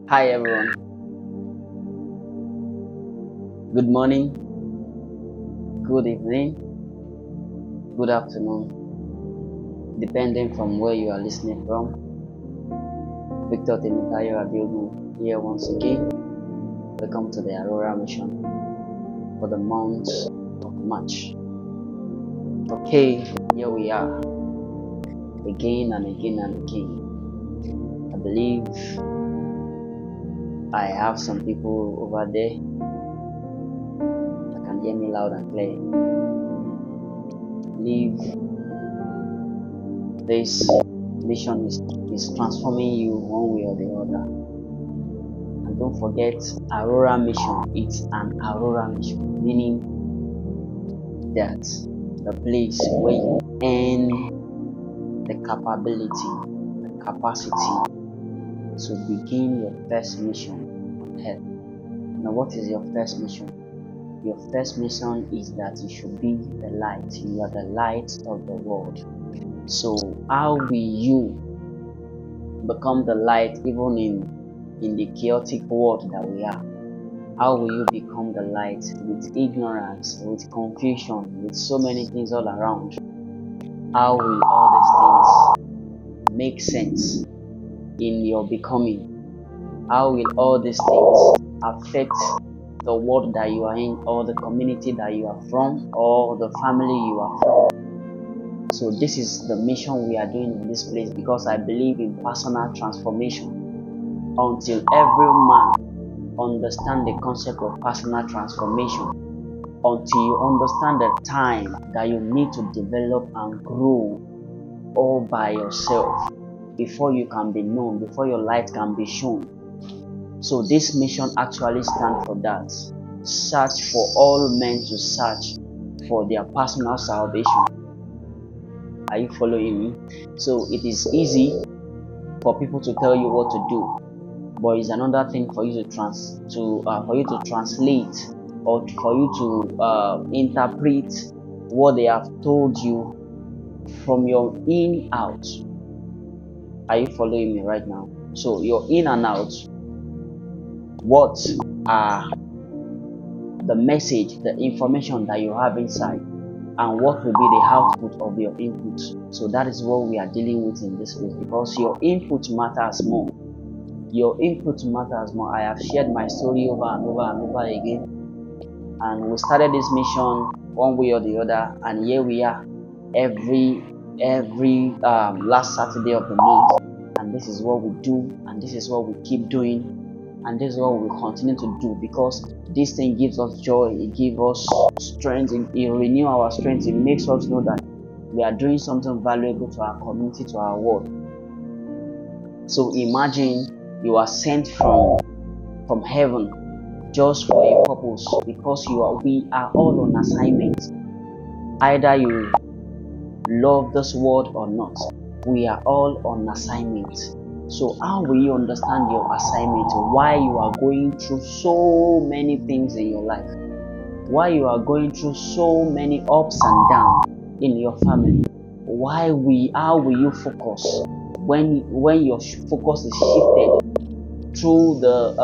Hi everyone. Good morning, good evening, good afternoon, depending from where you are listening from. Victor Temitayo Adiogun here once again. Welcome to the Aurora mission for the month of March. Okay, here we are again and again and again. I believe I have some people over there that can hear me loud and clear. I believe this mission is transforming you one way or the other. And don't forget, Aurora mission, it's an Aurora mission, meaning that the place where you earn the capability, the capacity to begin your first mission on earth. Now, what is your first mission? Your first mission is that you should be the light. You are the light of the world. So, how will you become the light even in the chaotic world that we are? How will you become the light with ignorance, with confusion, with so many things all around? How will all these things make sense in your becoming? How will all these things affect the world that you are in, or the community that you are from, or the family you are from? So this is the mission we are doing in this place, because I believe in personal transformation. Until every man understand the concept of personal transformation, until you understand the time that you need to develop and grow all by yourself before you can be known, before your light can be shown. So this mission actually stands for that. Search for all men to search for their personal salvation. Are you following me? So it is easy for people to tell you what to do, but it's another thing for you to translate, or for you to interpret what they have told you from your in out. Are you following me right now? So your in and out, what are the message, the information that you have inside, and what will be the output of your input? So that is what we are dealing with in this place, because your input matters more. Your input matters more. I have shared my story over and over and over again, and we started this mission one way or the other, and here we are every last Saturday of the month, and this is what we do, and this is what we keep doing, and this is what we will continue to do, because this thing gives us joy, it gives us strength, it renews our strength, it makes us know that we are doing something valuable to our community, to our world. So imagine you are sent from heaven just for a purpose, because we are all on assignment. Either you love this world or not, we are all on assignment. So how will you understand your assignment? Why you are going through so many things in your life? Why you are going through so many ups and downs in your family? How will you focus when your focus is shifted through the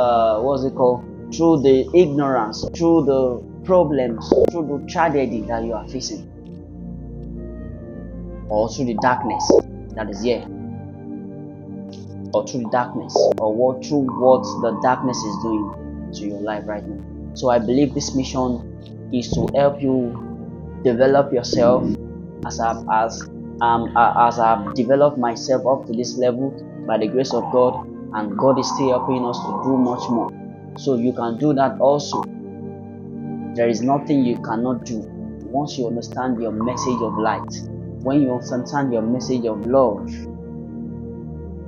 through the ignorance, through the problems, through the tragedy that you are facing, or through the darkness that is here, or through the darkness, or through what the darkness is doing to your life right now? So I believe this mission is to help you develop yourself, as I've developed myself up to this level by the grace of God, and God is still helping us to do much more. So you can do that also. There is nothing you cannot do once you understand your message of light, when you understand your message of love.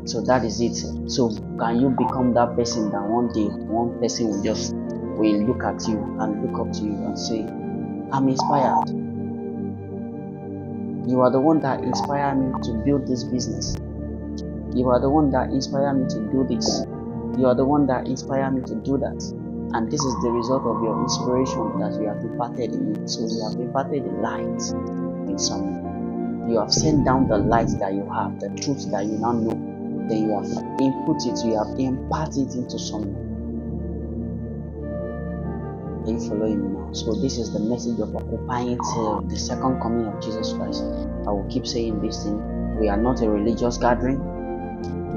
So that is it. So can you become that person that one day one person will look at you and look up to you and say, I'm inspired. You are the one that inspired me to build this business. You are the one that inspired me to do this. You are the one that inspired me to do that. And this is the result of your inspiration that you have imparted in me. So you have imparted the light in someone. You have sent down the light that you have, the truth that you now know. then you have input it, you have imparted it into someone. Are you following me now? So this is the message of occupying till the second coming of Jesus Christ. I will keep saying this thing. We are not a religious gathering.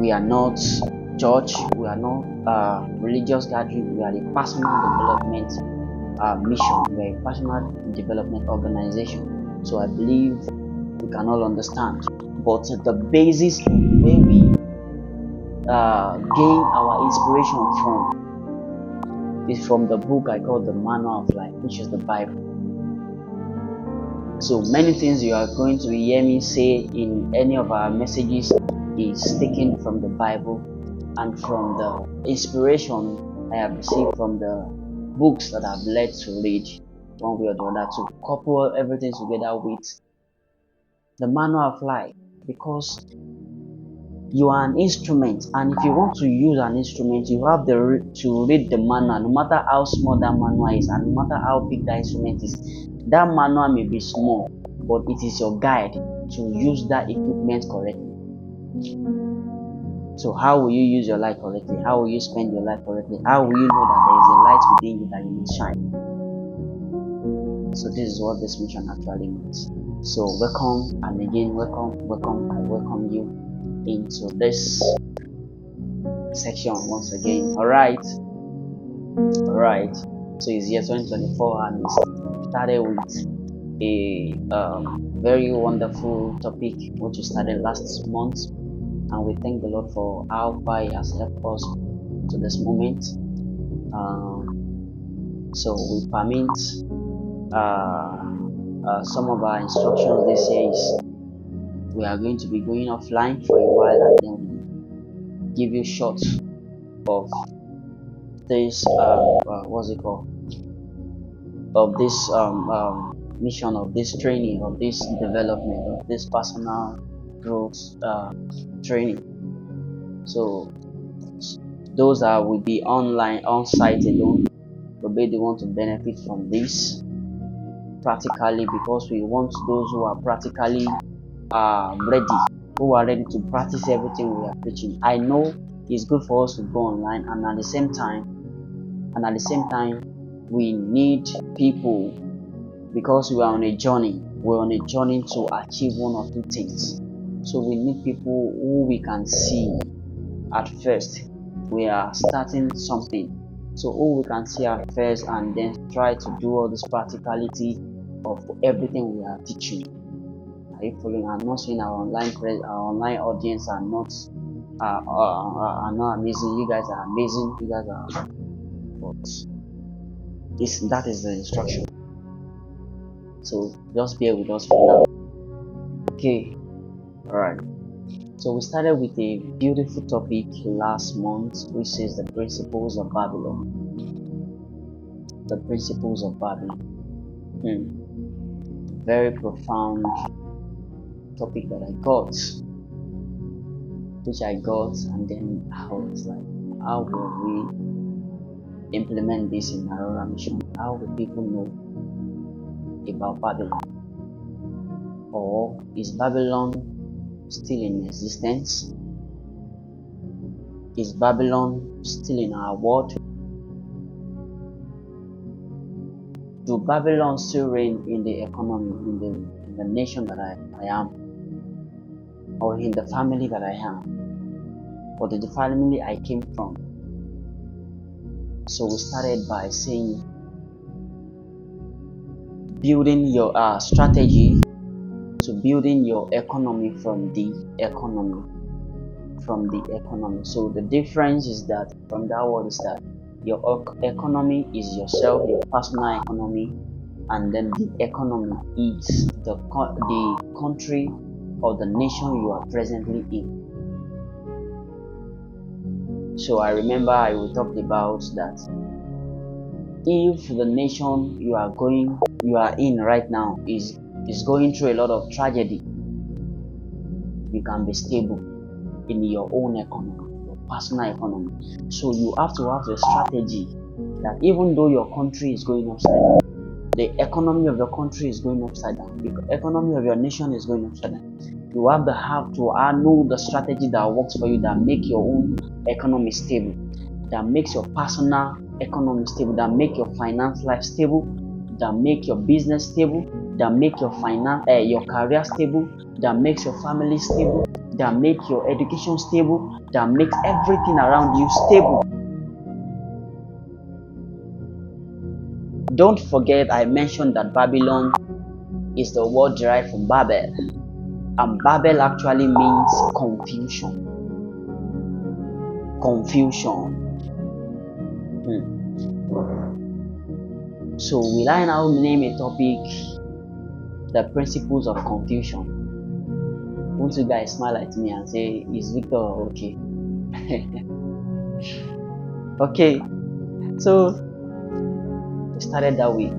We are not church. We are not religious gathering. We are a personal development mission. We are a personal development organization. So I believe we can all understand. But the basis where we gain our inspiration from is from the book I call the Manual of Life, which is the Bible. So many things you are going to hear me say in any of our messages is taken from the Bible and from the inspiration I have received from the books that I've led to read one way or the other, to couple everything together with the Manual of Life, because you are an instrument, and if you want to use an instrument, you have to read the manual, no matter how small that manual is and no matter how big that instrument is. That manual may be small, but it is your guide to use that equipment correctly. So how will you use your life correctly? How will you spend your life correctly? How will you know that there is a light within you that you need shine? So this is what this mission actually means. So welcome, and again welcome. I welcome you into this section once again. Alright. So it's year 2024 and we started with a very wonderful topic which we started last month, and we thank the Lord for how far He has helped us to this moment. So we permit some of our instructions this year is we are going to be going offline for a while, and then we give you shots of this what's it called, of this mission, of this training, of this development, of this personal growth training. So those that will be online, on site alone, but they want to benefit from this practically, because we want those who are practically ready, who are ready to practice everything we are preaching. I know it's good for us to go online, and at the same time we need people, because we are on a journey. We're on a journey to achieve one or two things. So we need people who we can see at first. We are starting something, so who we can see at first, and then try to do all this practicality of everything we are teaching. Are you following? I'm not saying our online audience are not amazing. You guys are amazing. You guys are, but that is the instruction. So just bear with us for now. Okay. Alright. So we started with a beautiful topic last month, which is the principles of Babylon. The principles of Babylon. Very profound topic that I got, and then I was like, how will we implement this in Aurora mission? How will people know about Babylon? Or is Babylon still in existence? Is Babylon still in our world? Do Babylon still reign in the economy, in the nation that I am, or in the family that I am, or the family I came from? So we started by saying, building your strategy to building your economy from the economy. So the difference is that from that word is that your economy is yourself, your personal economy, and then the economy is the country or the nation you are presently in. So I remember we talked about that if the nation you are in right now is going through a lot of tragedy, you can be stable in your own economy, your personal economy. So you have to have a strategy that even though your country is going upside down, the economy of the country is going upside down, the economy of your nation is going upside down, You have to know the strategy that works for you, that make your own economy stable, that makes your personal economy stable, that make your finance life stable, that make your business stable, that make your your career stable, that makes your family stable, that make your education stable, that makes everything around you stable. Don't forget, I mentioned that Babylon is the word derived from Babel, and Babel actually means confusion. Confusion. So will I now name a topic, the principles of confusion? Won't you guys smile at me and say, is Victor okay? Okay, so we started that way.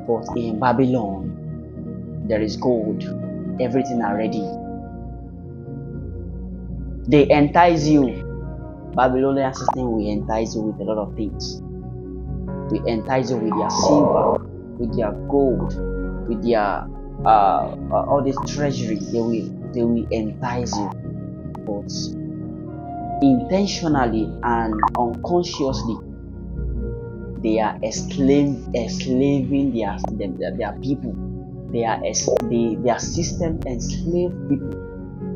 But in Babylon, there is gold, everything already. They entice you. Babylonian system will entice you with a lot of things. We entice you with their silver, with their gold, with their all this treasury. They will entice you, but intentionally and unconsciously, they are enslaving their people. Their system enslave people,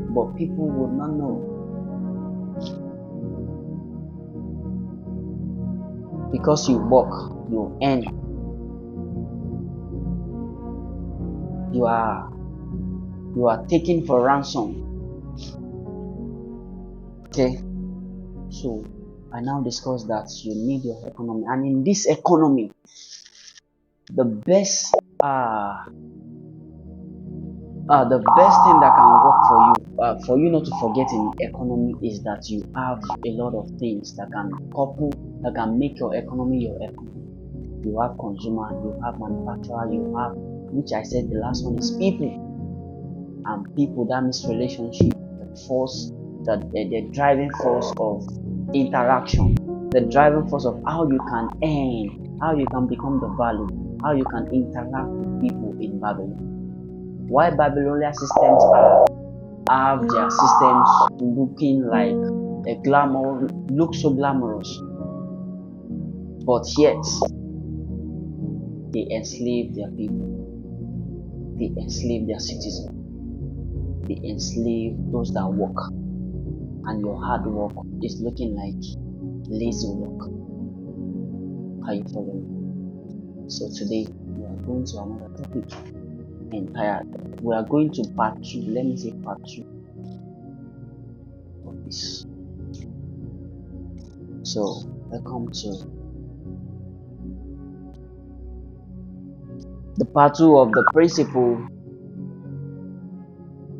but people will not know, because you work, you earn, you are taken for ransom. Okay, so I now discuss that you need your economy, and in this economy, the best thing that can work for you not to forget in economy, is that you have a lot of things that can make your economy your economy. You have consumer, you have manufacturer, you have, which I said the last one is people. And people, that means relationship, the driving force of interaction, the driving force of how you can earn, how you can become the value, how you can interact with people in Babylon. Why Babylonian systems have their systems looking like look so glamorous, but yet they enslave their people, they enslave their citizens, they enslave those that work, and your hard work is looking like lazy work. Are you following? So today we are going to another topic entirely. We are going to part 2. Let me say part 2 of this. So welcome to the part 2 of the principle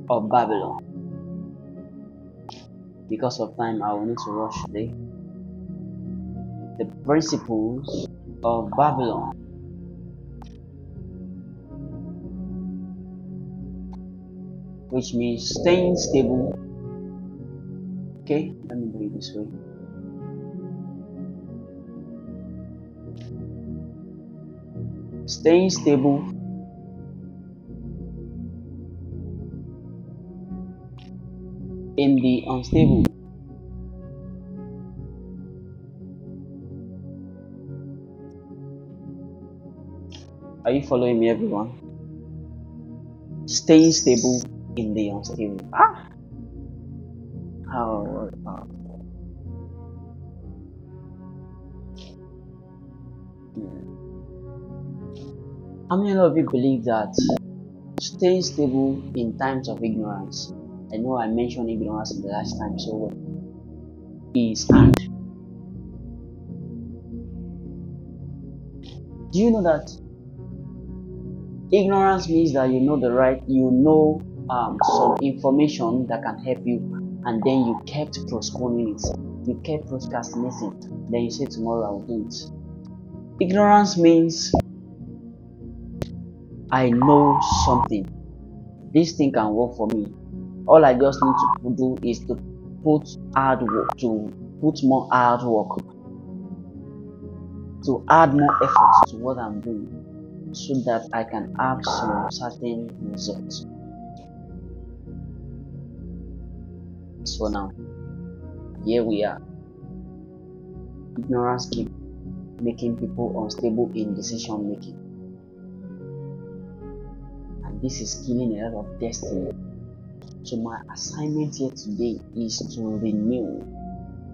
of Babylon. Because of time, I will need to rush today. The principles of Babylon. Which means staying stable. Okay, let me do it this way. Staying stable in the unstable. Are you following me, everyone? Staying stable in the unstable. How many of you believe that staying stable in times of ignorance? I know I mentioned ignorance in the last time, so is hard. Do you know that ignorance means that you know some information that can help you, and then you kept postponing it, you kept procrastinating, then you say tomorrow I'll do it. Ignorance means I know something, this thing can work for me, all I just need to do is to put more hard work, to add more effort to what I'm doing, so that I can have some certain results. So now, here we are. Ignorance keep making people unstable in decision making, and this is killing a lot of destiny. So my assignment here today is to renew.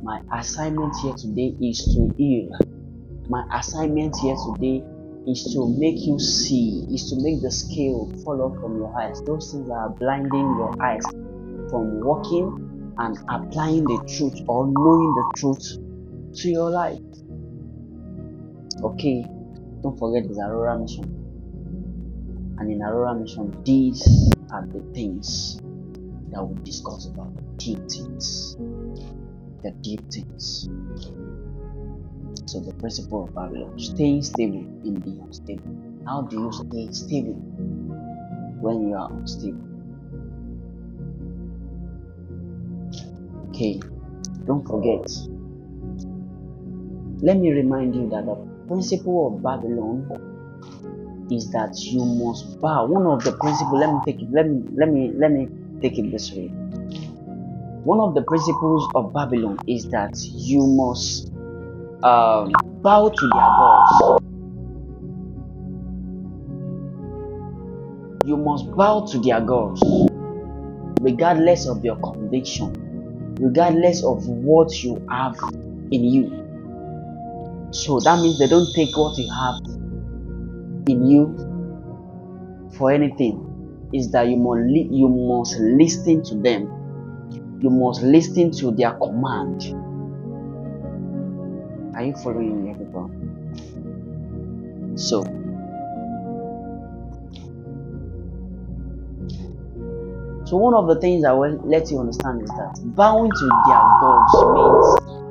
My assignment here today is to heal. My assignment here today is to make you see, is to make the scale fall off from your eyes. Those things that are blinding your eyes from walking and applying the truth or knowing the truth to your life. Okay, don't forget the Aurora mission. And in Aurora mission, these are the things that we discuss about, the deep things. The deep things. So the principle of Babylon, staying stable in the unstable. How do you stay stable when you are unstable? Okay, don't forget. Let me remind you that the principle of Babylon is that you must bow. One of the principles, let me take it this way. One of the principles of Babylon is that you must bow to their gods. You must bow to their gods, regardless of your conviction, regardless of what you have in you. So that means they don't take what you have in you for anything. Is that you must listen to them. You must listen to their command. Are you following me, everyone? So one of the things I will let you understand is that bowing to their gods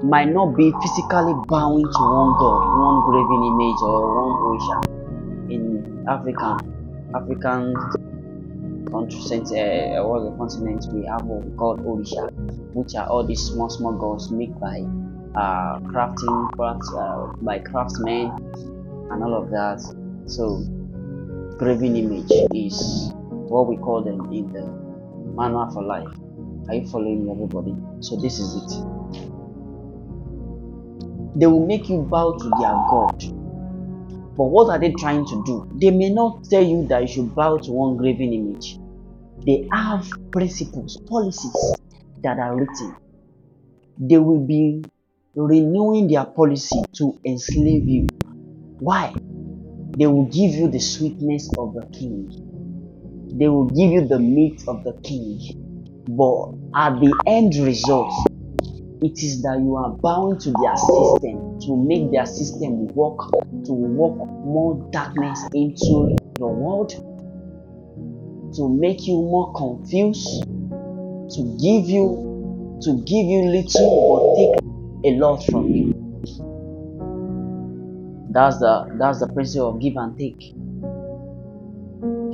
might not be physically bowing to one god, one graven image or one Orisha. In African countries, all the continents, we have what we call Orisha, which are all these small gods made by by craftsmen and all of that. So graven image is what we call them in the manual for life. Are you following me, everybody? So this is it. They will make you bow to their god. But what are they trying to do? They may not tell you that you should bow to one graven image. They have principles, policies that are written. They will be renewing their policy to enslave you. Why? They will give you the sweetness of the king. They will give you the meat of the king. But at the end result, it is that you are bound to their system, to make their system work, to work more darkness into your world, to make you more confused, to give you little but take a lot from you. That's the principle of give and take.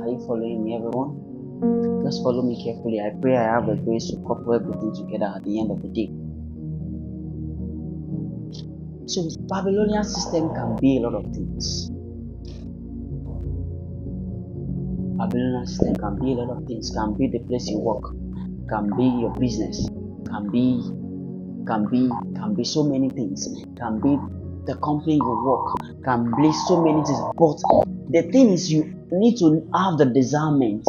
Are you following me, everyone? Just follow me carefully. I pray I have the grace to couple everything together at the end of the day. So Babylonian system can be a lot of things. Babylonian system can be a lot of things. Can be the place you work, can be your business, can be so many things. Can be the company you work, can be so many things. But the thing is, you need to have the discernment.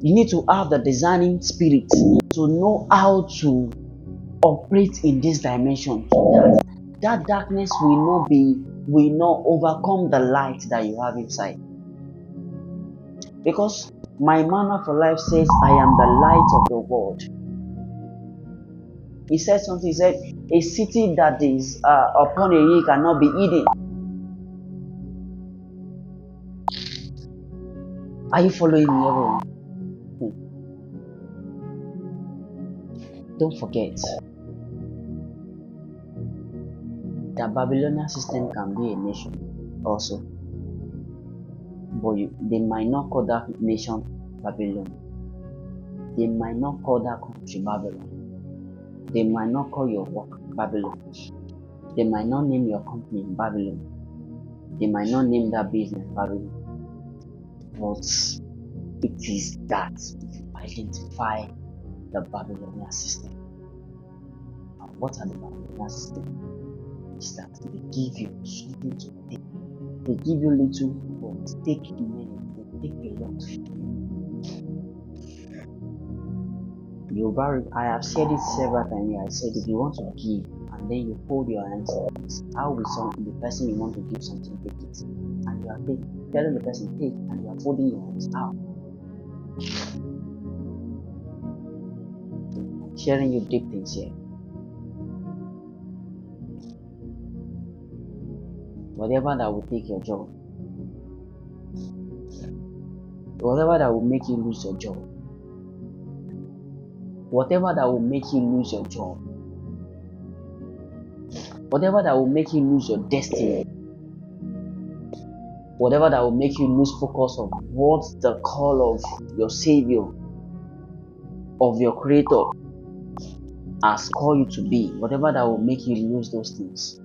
You need to have the discerning spirit to know how to operate in this dimension, so that darkness will not overcome the light that you have inside. Because my manner for life says, I am the light of the world. He said something. He said, a city that is upon a hill cannot be hidden. Are you following me, everyone? Don't forget that Babylonian system can be a nation also. But they might not call that nation Babylon. They might not call that country Babylon. They might not call your work Babylon. They might not name your company Babylon. They might not name that business Babylon. But it is that if you identify the Babylonian system. And what are the Babylonian system? Is that they give you something to take. They give you little, but take many. They take a lot. I have said it several times. I said if you want to give and then you hold your hands like this, how will the person you want to give something take it? And you are telling the person take, and you are folding your hands out. I'm sharing you deep things here. Whatever that will take your job, whatever that will make you lose your job, whatever that will make you lose your job, whatever that will make you lose your destiny, whatever that will make you lose focus of what the call of your Savior, of your Creator has called you to be, whatever that will make you lose those things,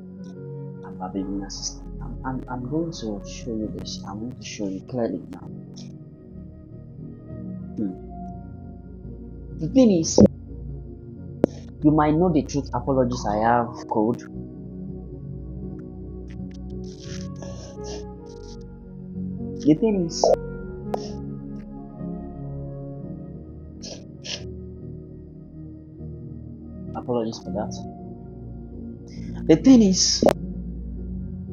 a Babylonian system. I'm going to show you this. I'm going to show you clearly now. The thing is, you might know the truth. Apologies, I have code. The thing is, apologies for that. The thing is,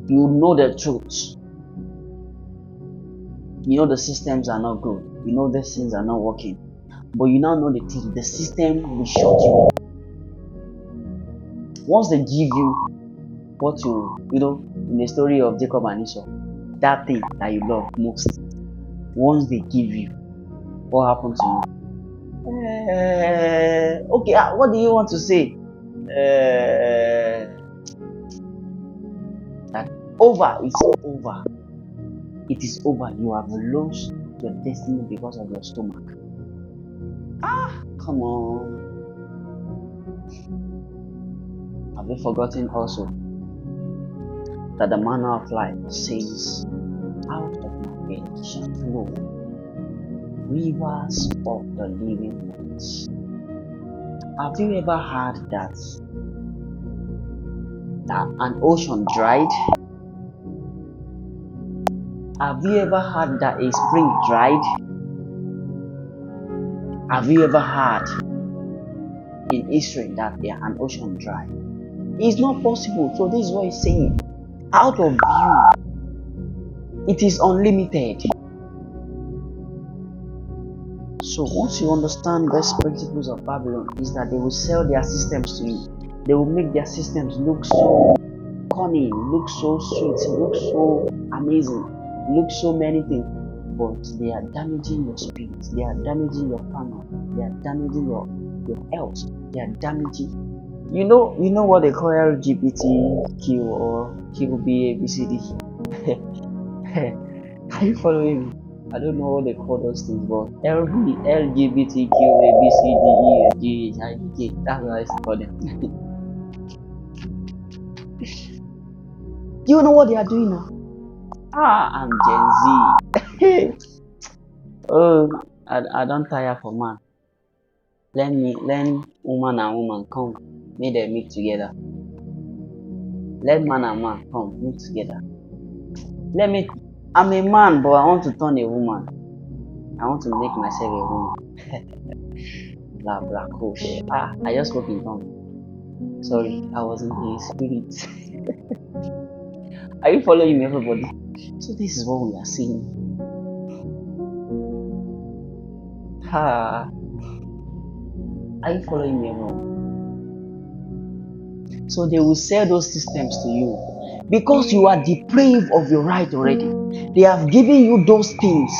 you know the truth. You know the systems are not good. You know these things are not working. But you now know the truth. The system will shut you up. Once they give you what you know, in the story of Jacob and Esau, that thing that you love most, once they give you, what happened to you? Okay, what do you want to say? That over, it's over. It is over. You have lost your destiny because of your stomach. Come on. Have you forgotten also that the manner of life says, out of my belly shall flow rivers of the living waters. Have you ever heard that an ocean dried? Have you ever heard that a spring dried? Have you ever heard in history that an ocean dried? It's not possible. So this is what he's saying. Out of you, it is unlimited. So once you understand these principles of Babylon, is that they will sell their systems to you. They will make their systems look so cunning, look so sweet, look so amazing, look so many things. But they are damaging your spirit. They are damaging your karma. They are damaging your health. They are damaging. You know what they call LGBTQ or QBABCD. Are you following me? I don't know what they call those things, but LGBTQABCDEFGHIJ. That's what I used to call them. Do you know what they are doing now? I'm Gen Z. Oh, I don't tire for man. Let woman and woman come, make them meet together. Let man and man come meet together. I'm a man, but I want to turn a woman. I want to make myself a woman. Blah blah coach. I just spoke in tongue. Sorry, I was in the spirit. Are you following me, everybody? So this is what we are seeing. Are you following me, everyone? So they will sell those systems to you because you are deprived of your right already. They have given you those things.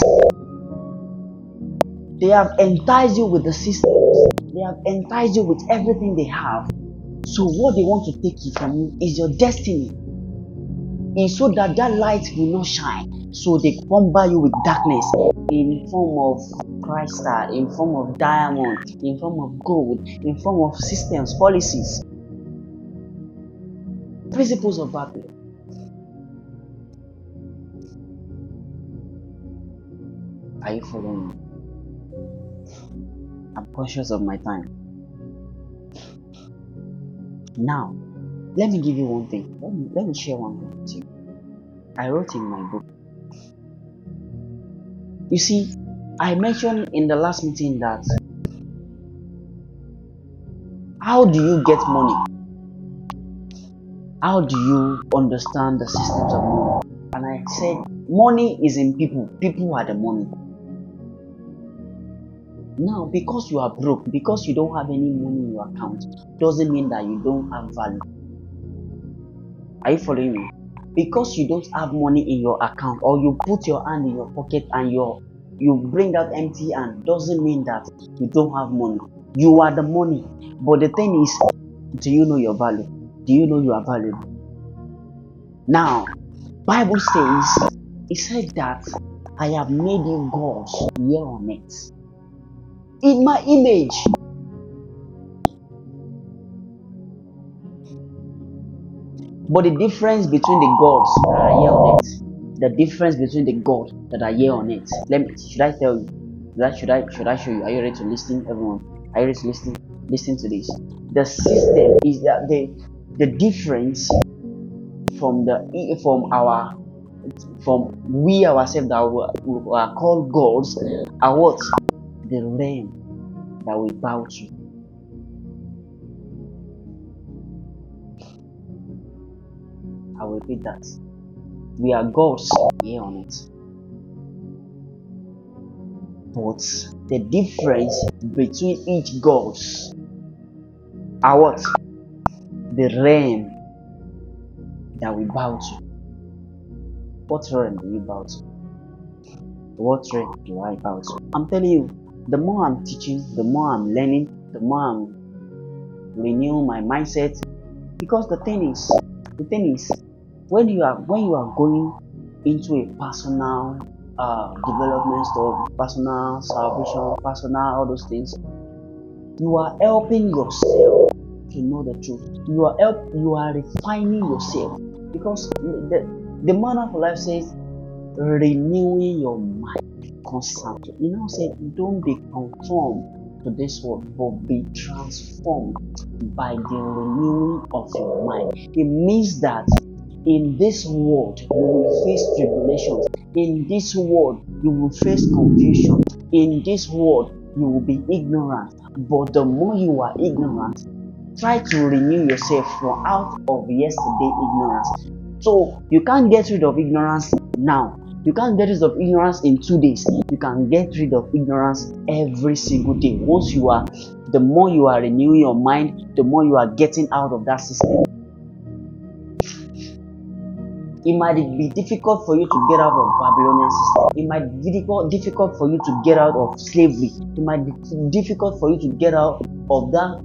They have enticed you with the systems. They have enticed you with everything they have. So what they want to take from you is your destiny. And so that light will not shine. So they bomber you with darkness in form of crystal, in form of diamond, in form of gold, in form of systems, policies. Principles of Babylon. Are you following me? I'm cautious of my time. Now, let me give you one thing. Let me share one thing with you. I wrote in my book. You see, I mentioned in the last meeting that how do you get money? How do you understand the systems of money? And I said, money is in people. People are the money. Now, because you are broke, because you don't have any money in your account, doesn't mean that you don't have value. Are you following me? Because you don't have money in your account, or you put your hand in your pocket and you bring out empty hand, doesn't mean that you don't have money. You are the money. But the thing is, do you know your value? Do you know you are valuable? Now, Bible says, it said that I have made you gods here on earth in my image. But the difference between the gods that are here on earth, the difference between the gods that are here on earth, should I tell you? Should I show you? Are you ready to listen, everyone? Are you ready to listen? Listen to this. The system is that the difference from we ourselves that we are called gods are what? The realm that we bow to. I will repeat that. We are gods here on it. But the difference between each gods are what? The realm that we bow to. What realm do you bow to? What realm do I bow to? I'm telling you, the more I'm teaching, the more I'm learning, the more I'm renewing my mindset. Because the thing is, when you are going into a personal development stuff, personal salvation, personal all those things, you are helping yourself to know the truth. You are refining yourself, because the manner of life says renewing your mind constantly. You know, say don't be conformed to this world, but be transformed by the renewing of your mind. It means that in this world you will face tribulations. In this world you will face confusion. In this world you will be ignorant. But the more you are ignorant, try to renew yourself from out of yesterday ignorance. So you can't get rid of ignorance now. You can't get rid of ignorance in 2 days. You can get rid of ignorance every single day. The more you are renewing your mind, the more you are getting out of that system. It might be difficult for you to get out of Babylonian system. It might be difficult for you to get out of slavery. It might be difficult for you to get out of that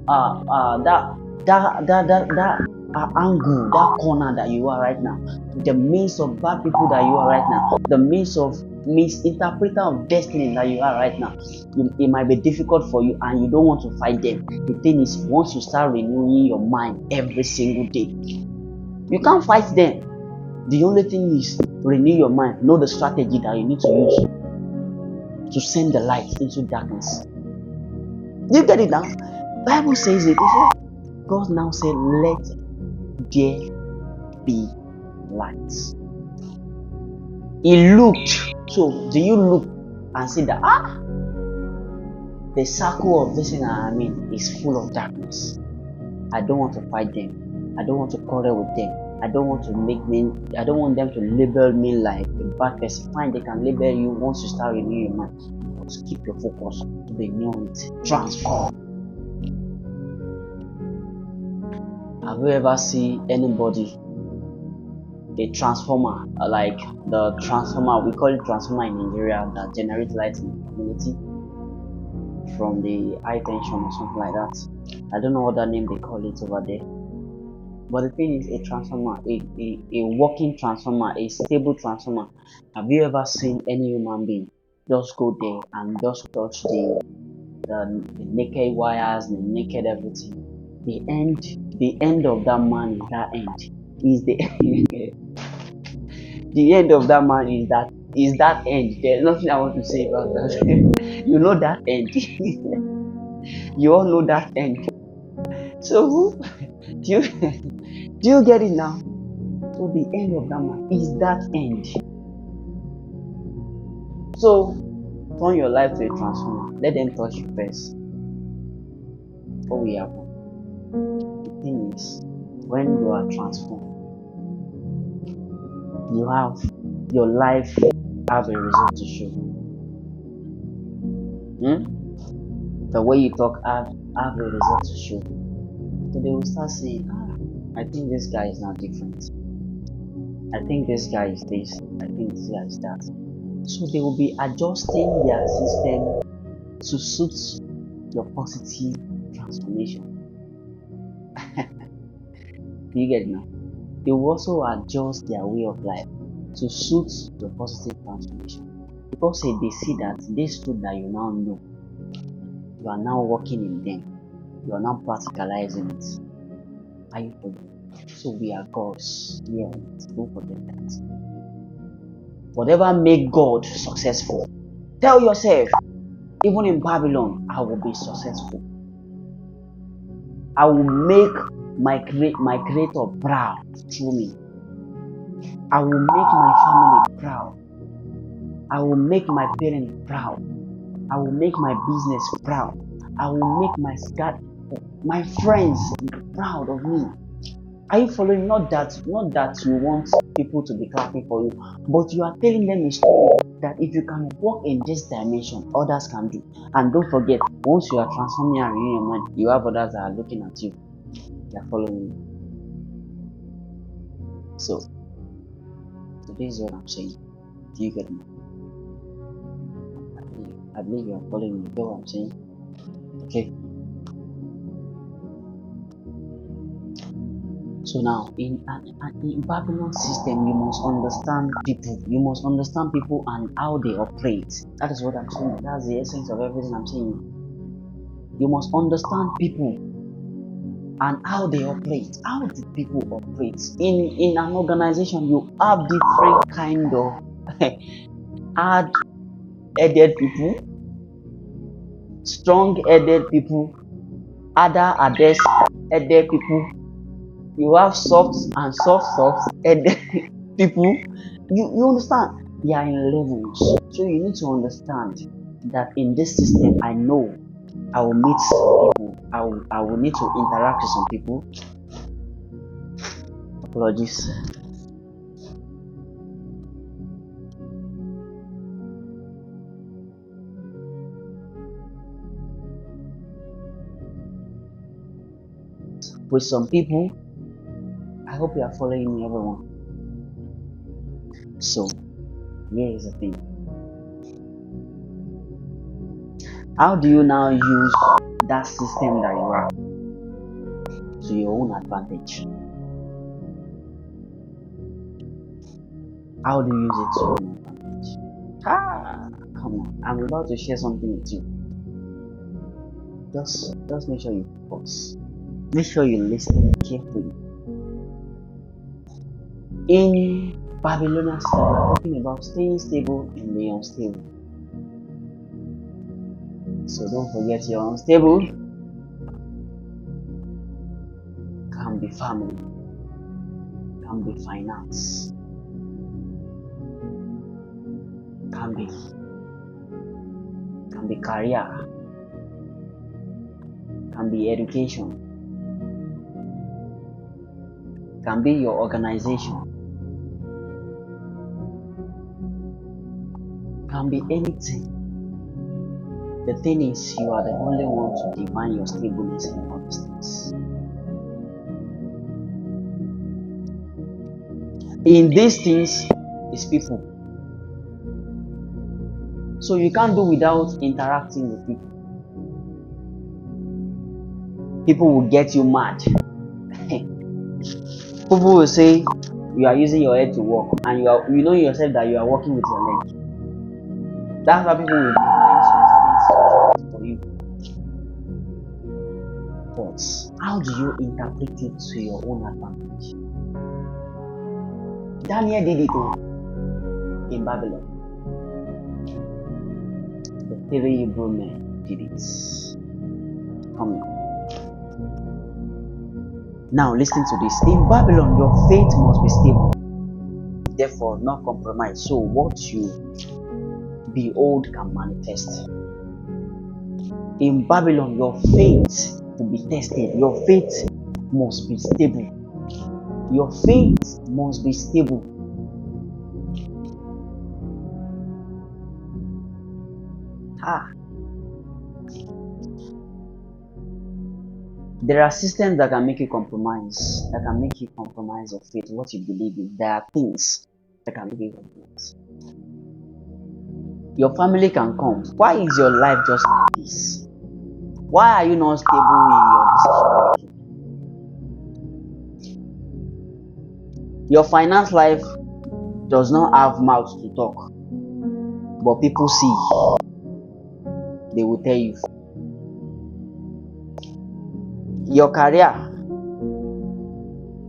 angle, that corner that you are right now. The means of bad people that you are right now. The means of misinterpreter of destiny that you are right now. It might be difficult for you and you don't want to fight them. The thing is, once you start renewing your mind every single day, you can't fight them. The only thing is renew your mind. Know the strategy that you need to use to send the light into darkness. You get it now? Bible says it. God now said, let there be light. He looked. So do you look and see that the circle of this thing I'm in is full of darkness? I don't want to fight them. I don't want to quarrel with them. I don't want them to label me like a bad person. Fine, they can label you once you start renewing your mind. But keep your focus to renew it. Transform. Have you ever seen anybody, a transformer, like the transformer, we call it transformer in Nigeria, that generates light in the community from the high tension or something like that? I don't know what that name they call it over there. But the thing is, a transformer, a working transformer, a stable transformer. Have you ever seen any human being just go there and just touch the naked wires, the naked everything? The end of that man is that end. Is the the end of that man is that end. There's nothing I want to say about that. You know that end. You all know that end. So do you do you get it now? So the end of that man is that end. So turn your life to a transformer. Let them touch you first. What will happen? The thing is, when you are transformed, you have your life have a result to show. The way you talk have a result to show. So they will start saying, I think this guy is now different. I think this guy is this. I think this guy is that. So they will be adjusting their system to suit your positive transformation. Do you get it now? They will also adjust their way of life to suit your positive transformation. Because they see that this truth that you now know, you are now working in them. You are now practicalizing it. Are you following? So we are God's. Yeah, don't forget that. Whatever make God successful, tell yourself, even in Babylon, I will be successful. I will make my creator proud through me. I will make my family proud. I will make my parents proud. I will make my business proud. I will make my friends proud of me. Are you following? Not that you want people to be clapping for you, but you are telling them a story that if you can walk in this dimension, others can do. And don't forget, once you are transforming and renewing your mind, you have others that are looking at you. They are following you. So this is what I'm saying. Do you get me? I believe you are following me. You get what I'm saying? Okay. So now, in Babylon system, you must understand people. You must understand people and how they operate. That is what I'm saying. That's the essence of everything I'm saying. You must understand people and how they operate. How do people operate? In an organization, you have different kind of hard-headed people, strong-headed people, other-headed people. You have soft headed people. You understand? They are in levels. So you need to understand that in this system, I know I will meet some people. I will need to interact with some people. Apologies. With some people, I hope you are following me, everyone. So, here is the thing. How do you now use that system that you have to your own advantage? How do you use it to your own advantage? Come on. I'm about to share something with you. Just make sure you focus. Make sure you listen carefully. In Babylonian system, we're talking about staying stable in the unstable. So don't forget your unstable can be family, can be finance, can be career, can be education, can be your organization, can be anything. The thing is, you are the only one to define your stableness in all these things. In these things is people. So you can't do without interacting with people. People will get you mad. People will say you are using your head to walk, and you know yourself that you are walking with your leg. That's why people will define some certain situations for you. But how do you interpret it to your own advantage? Daniel did it in Babylon. The 3 Hebrew men did it. coming. Now listen to this. In Babylon, your faith must be stable, therefore not compromise. So what you behold can manifest. In Babylon, your faith will be tested. Your faith must be stable. Your faith must be stable. There are systems that can make you compromise, your faith, what you believe in. There are things that can make you compromise. Your family can come. Why is your life just like this? Why are you not stable in your decision making? Your finance life does not have mouth to talk, but people see. They will tell you. Your career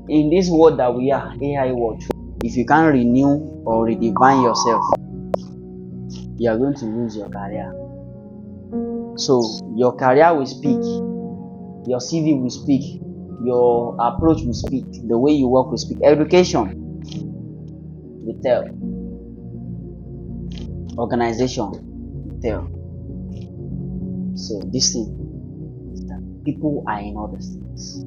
in this world that we are, AI world, if you can't renew or redefine yourself, you are going to lose your career. So your career will speak, your CV will speak, your approach will speak, the way you work will speak, education will tell, organization will tell. So this thing is that people are in other things.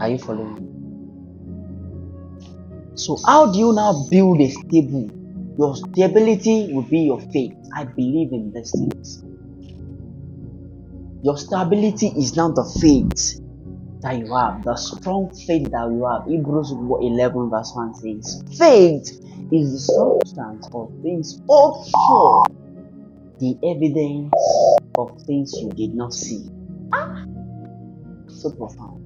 Are you following me? So how do you now build a stable? Your stability will be your faith. I believe in these things. Your stability is now the faith that you have, the strong faith that you have. Hebrews 11 verse 1 says, faith is the substance of things hoped for, the evidence of things you did not see. So profound.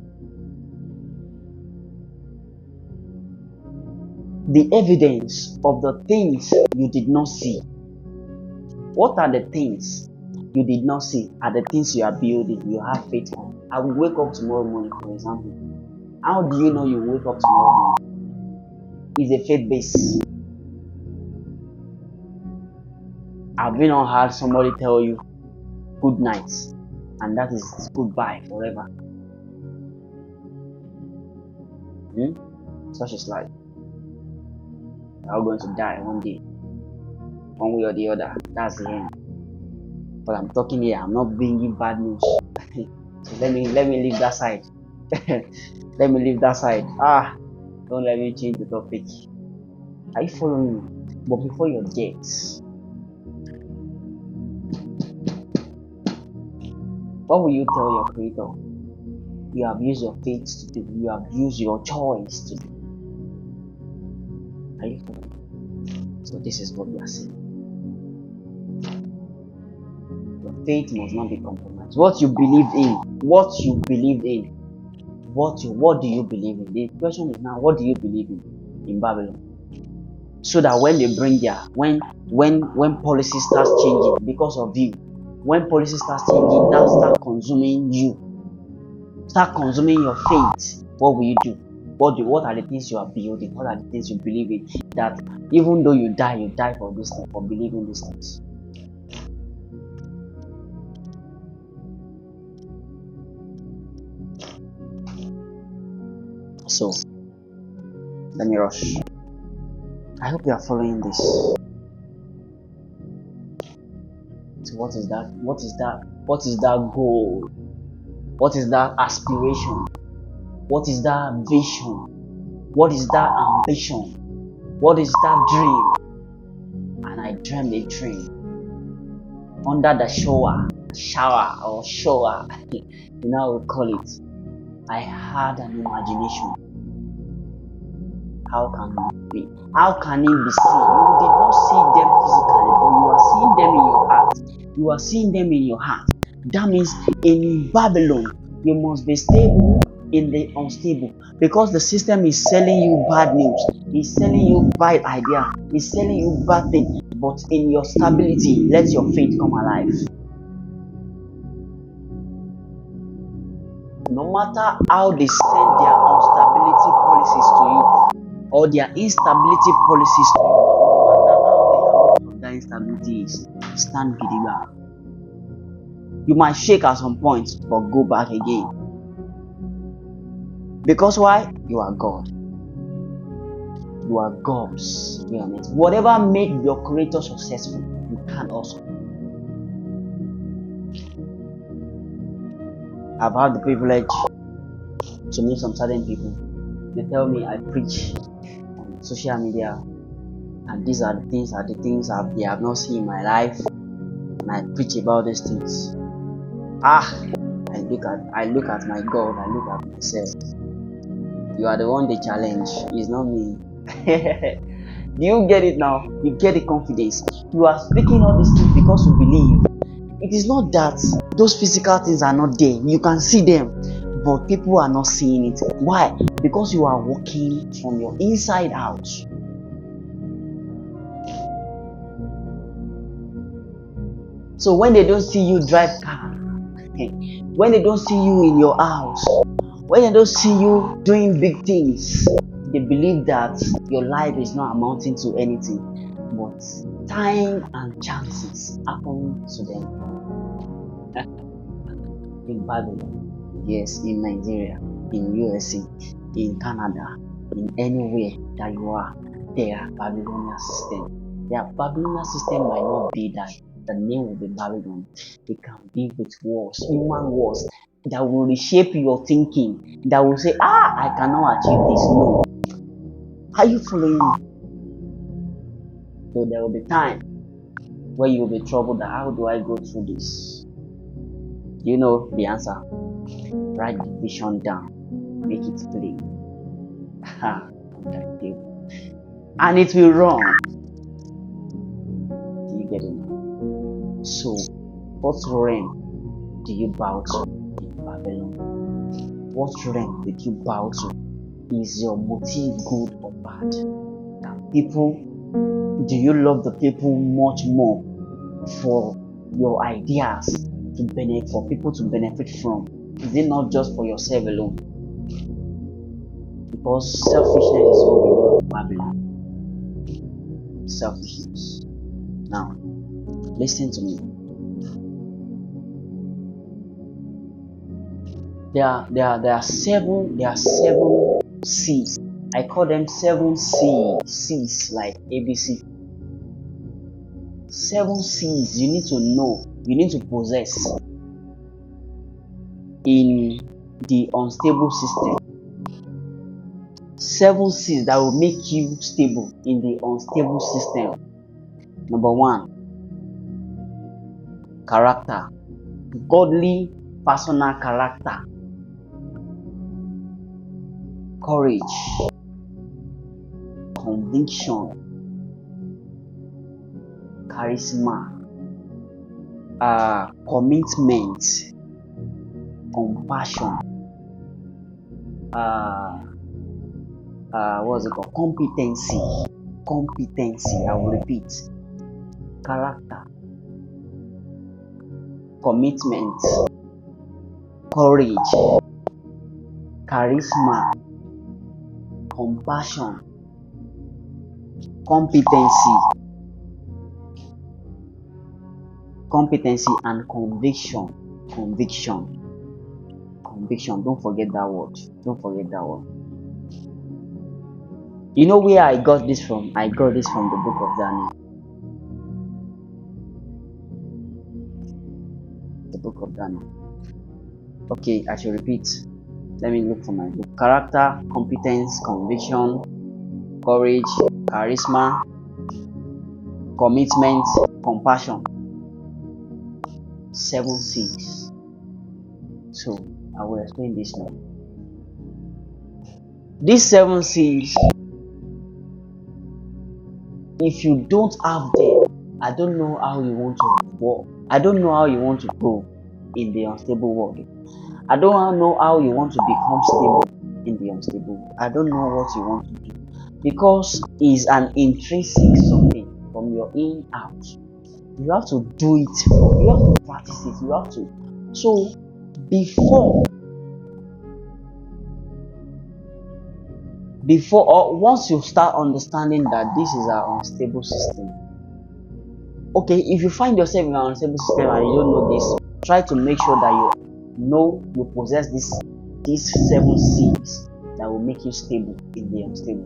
The evidence of the things you did not see. What are the things you did not see? Are the things you are building, you have faith on. I will wake up tomorrow morning, for example. How do you know you wake up tomorrow morning? It's a faith base. Have you not heard somebody tell you good night, and that is goodbye forever? Such is life. We are going to die one day, one way or the other. That's the end. But I'm talking here. I'm not bringing bad news. So let me leave that side. Let me leave that side. Don't let me change the topic. Are you following me? But before your death, what will you tell your creator? You have used your faith to do. You have used your choice to do. Are you following me? So this is what we are saying. Your faith must not be compromised. What you believe in. What do you believe in? The question is now, what do you believe in Babylon? So that when they bring when policy starts changing because of you, when policy starts changing, that start consuming you, start consuming your faith, what will you do? What are the things you are building? What are the things you believe in? That even though you die for this thing, for believing these things. So let me rush. I hope you are following this. So what is that? What is that goal? What is that aspiration? What is that vision? What is that ambition? What is that dream? And I dreamed a dream under the shower, you know, we call it. I had an imagination. How can it be? How can it be seen? You did not see them physically, but you are seeing them in your heart. You are seeing them in your heart. That means in Babylon, you must be stable in the unstable, because the system is selling you bad news. It's selling you bad idea. It's selling you bad things. But in your stability, let your faith come alive. No matter how they send their instability policies to you, or their instability policies to you, no matter how they have that instability is, stand gidiga. You might shake at some point, but go back again. Because why? You are God. You are God's realness. Whatever made your creator successful, you can also. I've had the privilege to meet some certain people. They tell me I preach on social media, and these are the things they have not seen in my life, and I preach about these things. I look at my God, I look at myself. You are the one they challenge, it's not me. Do you get it now? You get the confidence. You are speaking all these things because you believe. It is not that those physical things are not there. You can see them, but people are not seeing it. Why? Because you are walking from your inside out. So when they don't see you drive car, when they don't see you in your house, when they don't see you doing big things, they believe that your life is not amounting to anything. But time and chances happen to them. In Babylon, yes, in Nigeria, in USA, in Canada, in anywhere that you are, there are Babylonian system. Their Babylonian system might not be that the name will be Babylon. It can be with words, human words that will reshape your thinking, that will say, I cannot achieve this. No. Are you following me? So there will be time where you will be troubled that how do I go through this? You know the answer. Write the vision down. Make it plain. And it will run. Do you get it? So, what realm do you bow to in Babylon? What realm did you bow to? Is your motive good or bad? Do you love the people much more for your ideas to benefit, for people to benefit from? Is it not just for yourself alone? Because selfishness is what we know in Babylon. Selfishness. Now, listen to me. There are seven C's. I call them 7 C's like ABC. 7 C's you need to know, you need to possess in the unstable system. 7 C's that will make you stable in the unstable system. Number 1, character. Godly personal character. Courage. Conviction. Charisma. Commitment. Compassion. What's it called? Competency. I will repeat. Character, commitment, courage, charisma, compassion, competency and conviction. Don't forget that word. You know where I got this from? I got this from the book of Daniel. The book of Daniel. Okay, I should repeat. Let me look for my book. Character, competence, conviction, courage, charisma, commitment, compassion. 7 C's. So I will explain this now. These 7 C's, if you don't have them, I don't know how you want to walk. I don't know how you want to go in the unstable world. I don't know how you want to become stable in the unstable. I don't know what you want to do, because it's an intrinsic something from your in out. You have to do it. You have to practice it. You have to. So before or once you start understanding that this is an unstable system. Okay, if you find yourself in an unstable system and you don't know this, Try to make sure that you possess these 7 C's that will make you stable in the unstable.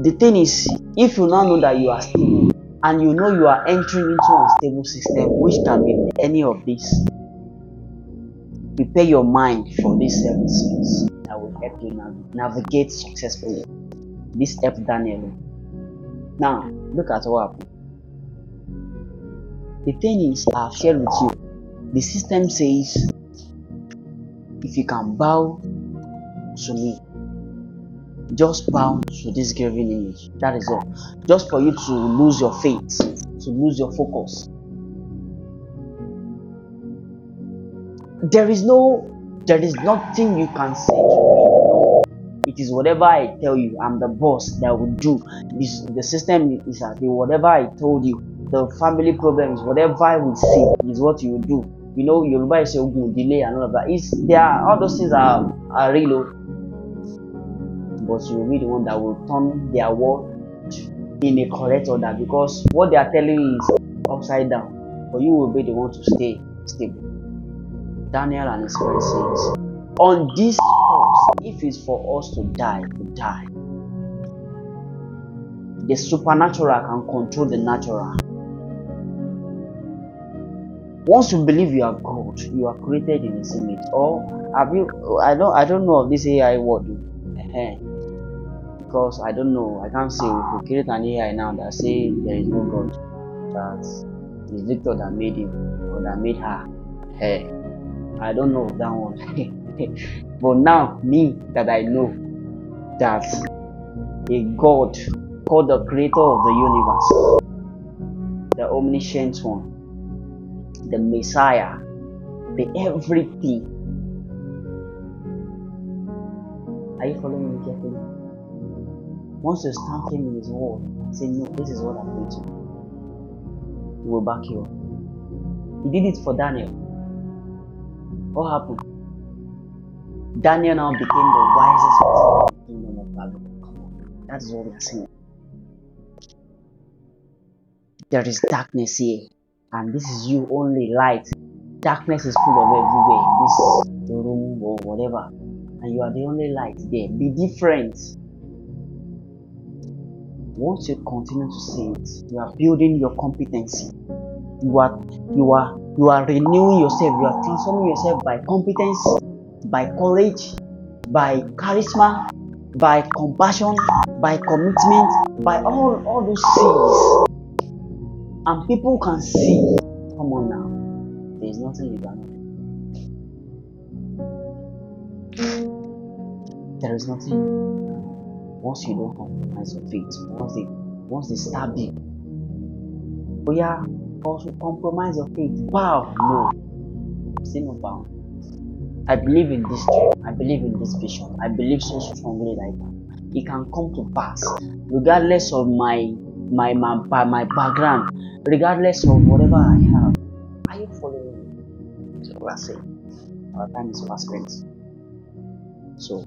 The thing is, if you now know that you are stable and you know you are entering into an unstable system, which can be any of these, prepare your mind for these 7 C's that will help you navigate successfully. This helped Daniel. Now, look at what happened. The thing is, I've shared with you, the system says, if you can bow to me, just bow to this graven image. That is all. Just for you to lose your faith, to lose your focus. There is nothing you can say to me. No. It is whatever I tell you. I'm the boss that will do. The system is that whatever I told you. The family problem is whatever I will say is what you will do. You know, Yoruba say delay and all of that. All those things are real. But you will be the one that will turn their word in a correct order, because what they are telling you is upside down. But you will be the one to stay stable. Daniel and his friend says, on this course, if it's for us to die, we die. The supernatural can control the natural. Once you believe you are God, you are created in His image. Or have you? I don't know of this AI word. Because I don't know. I can't say if we create an AI now that say there is no God, that it's Victor that made him or that made her. I don't know that one. But now, me that I know that a God called the creator of the universe, the omniscient one, the Messiah, the everything. Are you following me carefully? Once you stand firm in His word and say, no, this is what I'm going to do, He will back you up. He did it for Daniel. What happened? Daniel now became the wisest person in the kingdom of Babylon. Come on, that is what we are saying. There is darkness here, and this is you only light. Darkness is full of everywhere in this room or whatever, and you are the only light there. Be different. Once you continue to say it, you are building your competency. You are renewing yourself. You are transforming yourself by competence, by courage, by charisma, by compassion, by commitment, by all those things. And people can see. Come on now. There is nothing you cannot do. There is nothing. Once you don't compromise your faith, once they stab you, oh yeah, also compromise your faith. Wow, no. Say no bound. I believe in this dream. I believe in this vision. I believe so strongly like that. It can come to pass, regardless of my background, regardless of whatever I have. Are you following me? So we are saying our time is fast spent. So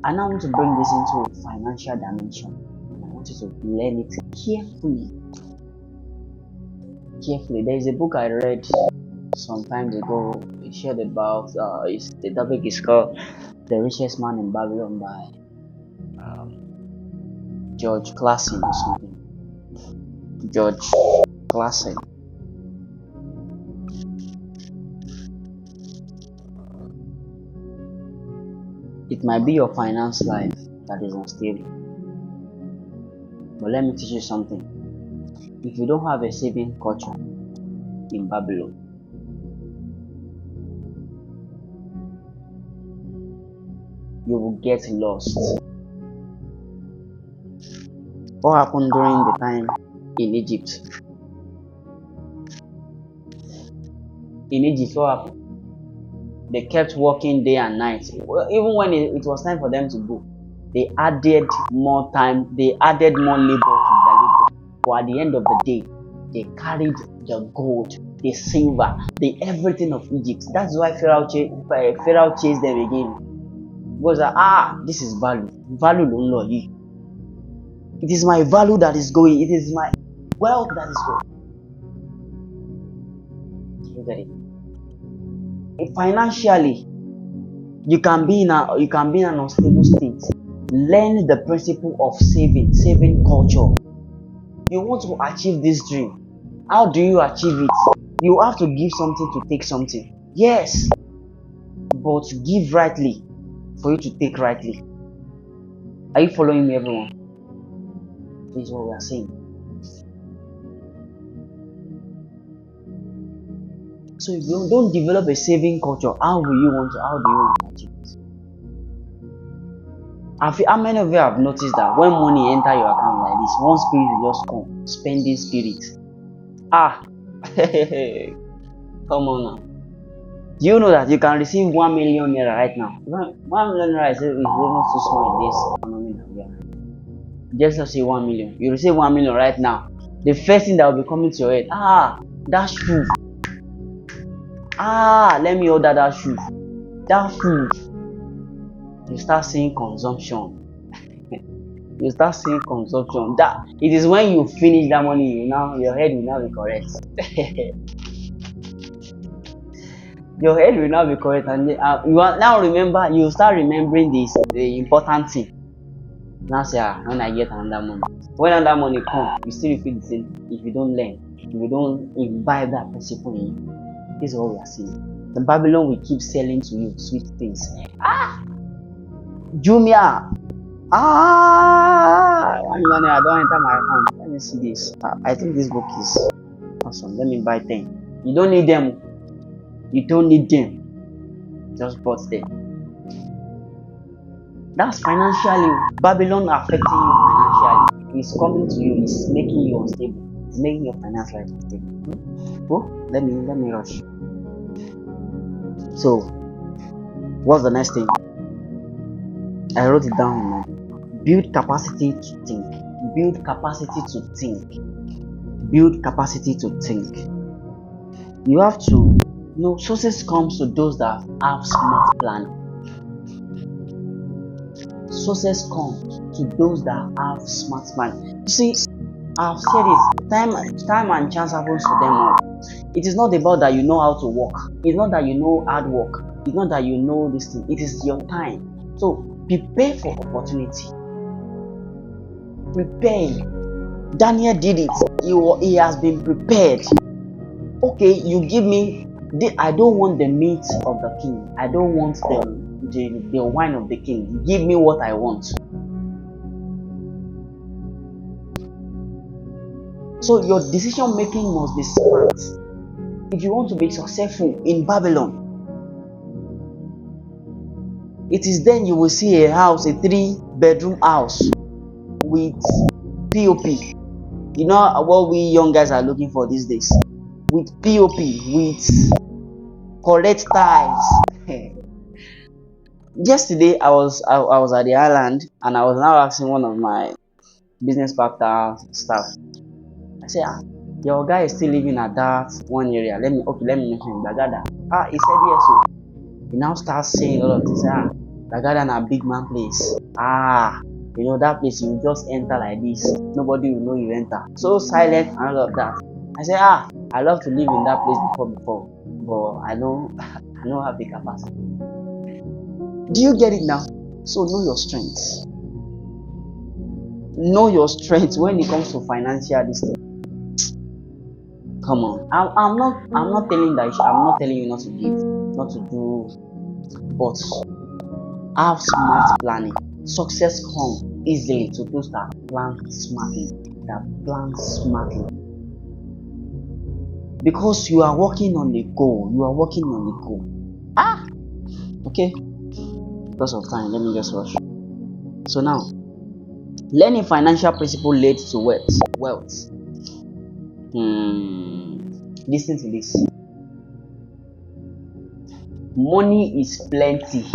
I now want to bring this into a financial dimension. I want you to learn it carefully. There is a book I read some time ago. It shared about the topic is called The Richest Man in Babylon by George Clason or something. George Clason. It might be your finance life that is unstable. But let me teach you something. If you don't have a saving culture in Babylon, you will get lost. What happened during the time in Egypt? In Egypt, what happened? They kept working day and night. Even when it was time for them to go, they added more time, they added more labor to their labor. But at the end of the day, they carried the gold, the silver, the everything of Egypt. That's why Pharaoh chased them again. Because this is value. Value no longer. It is my value that is going. It is my wealth that is going. Look at it. Financially, you can be in an unstable state. Learn the principle of saving culture. You want to achieve this dream. How do you achieve it? You have to give something to take something. Yes, but give rightly for you to take rightly. Are you following me, everyone? This is what we are saying. So if you don't develop a saving culture, how do you want to achieve it? How many of you have noticed that when money enter your account like this, one spirit will just come, spending spirit. Come on now. Do you know that you can receive 1 million naira right now? 1 million naira is even too small in this economy that we are. Just say 1 million. You receive 1 million right now. The first thing that will be coming to your head, that shoe. Let me order that shoe. That food. You start seeing consumption. That it is when you finish that money, your head will now be correct. Your head will now be correct, and you start remembering the important thing. Now say, when I get another money. When another money comes, you still repeat the same thing. If you don't learn, if you don't imbibe that principle in you, this is what we are seeing. The Babylon will keep selling to you sweet things. Jumia. 1 million, I don't enter my account. Let me see this. I think this book is awesome. Let me buy 10. You don't need them. Just bought them. That's financially. Babylon affecting you financially. It's coming to you. It's making you unstable. It's making your finance life unstable. Let me rush. So, what's the next thing? I wrote it down. Build capacity to think. Build capacity to think. You have to success comes to those that have smart planning. Success comes to those that have smart planning. You see, I've said it. Time and chance happens to them all. It is not about that you know how to work. It's not that you know hard work. It's not that you know this thing. It is your time. So prepare for opportunity. Prepare. Daniel did it. He has been prepared. Okay, you give me. I don't want the meat of the king. I don't want the wine of the king. Give me what I want. So your decision making must be smart if you want to be successful in Babylon. It is then you will see a house, a 3-bedroom house with POP. You know what we young guys are looking for these days? With POP, with correct tiles. Yesterday I was at the island and I was now asking one of my business partner staff. I said, your guy is still living at that one area. Let me mention Bagada. He said yes. So he now starts saying all of this. Bagada na big man place. That place you just enter like this. Nobody will know you enter. So silent and all of that. I said, I love to live in that place before, but I don't have the capacity. Do you get it now? So know your strengths. Know your strengths when it comes to financial distance. Come on. I'm not telling that I'm not telling you not to give, not to do, but have smart planning. Success comes easily to those that plan smartly. Because you are working on the goal. Okay. Because of time, let me just rush. So now, learning financial principle leads to wealth. Listen to this. Money is plenty.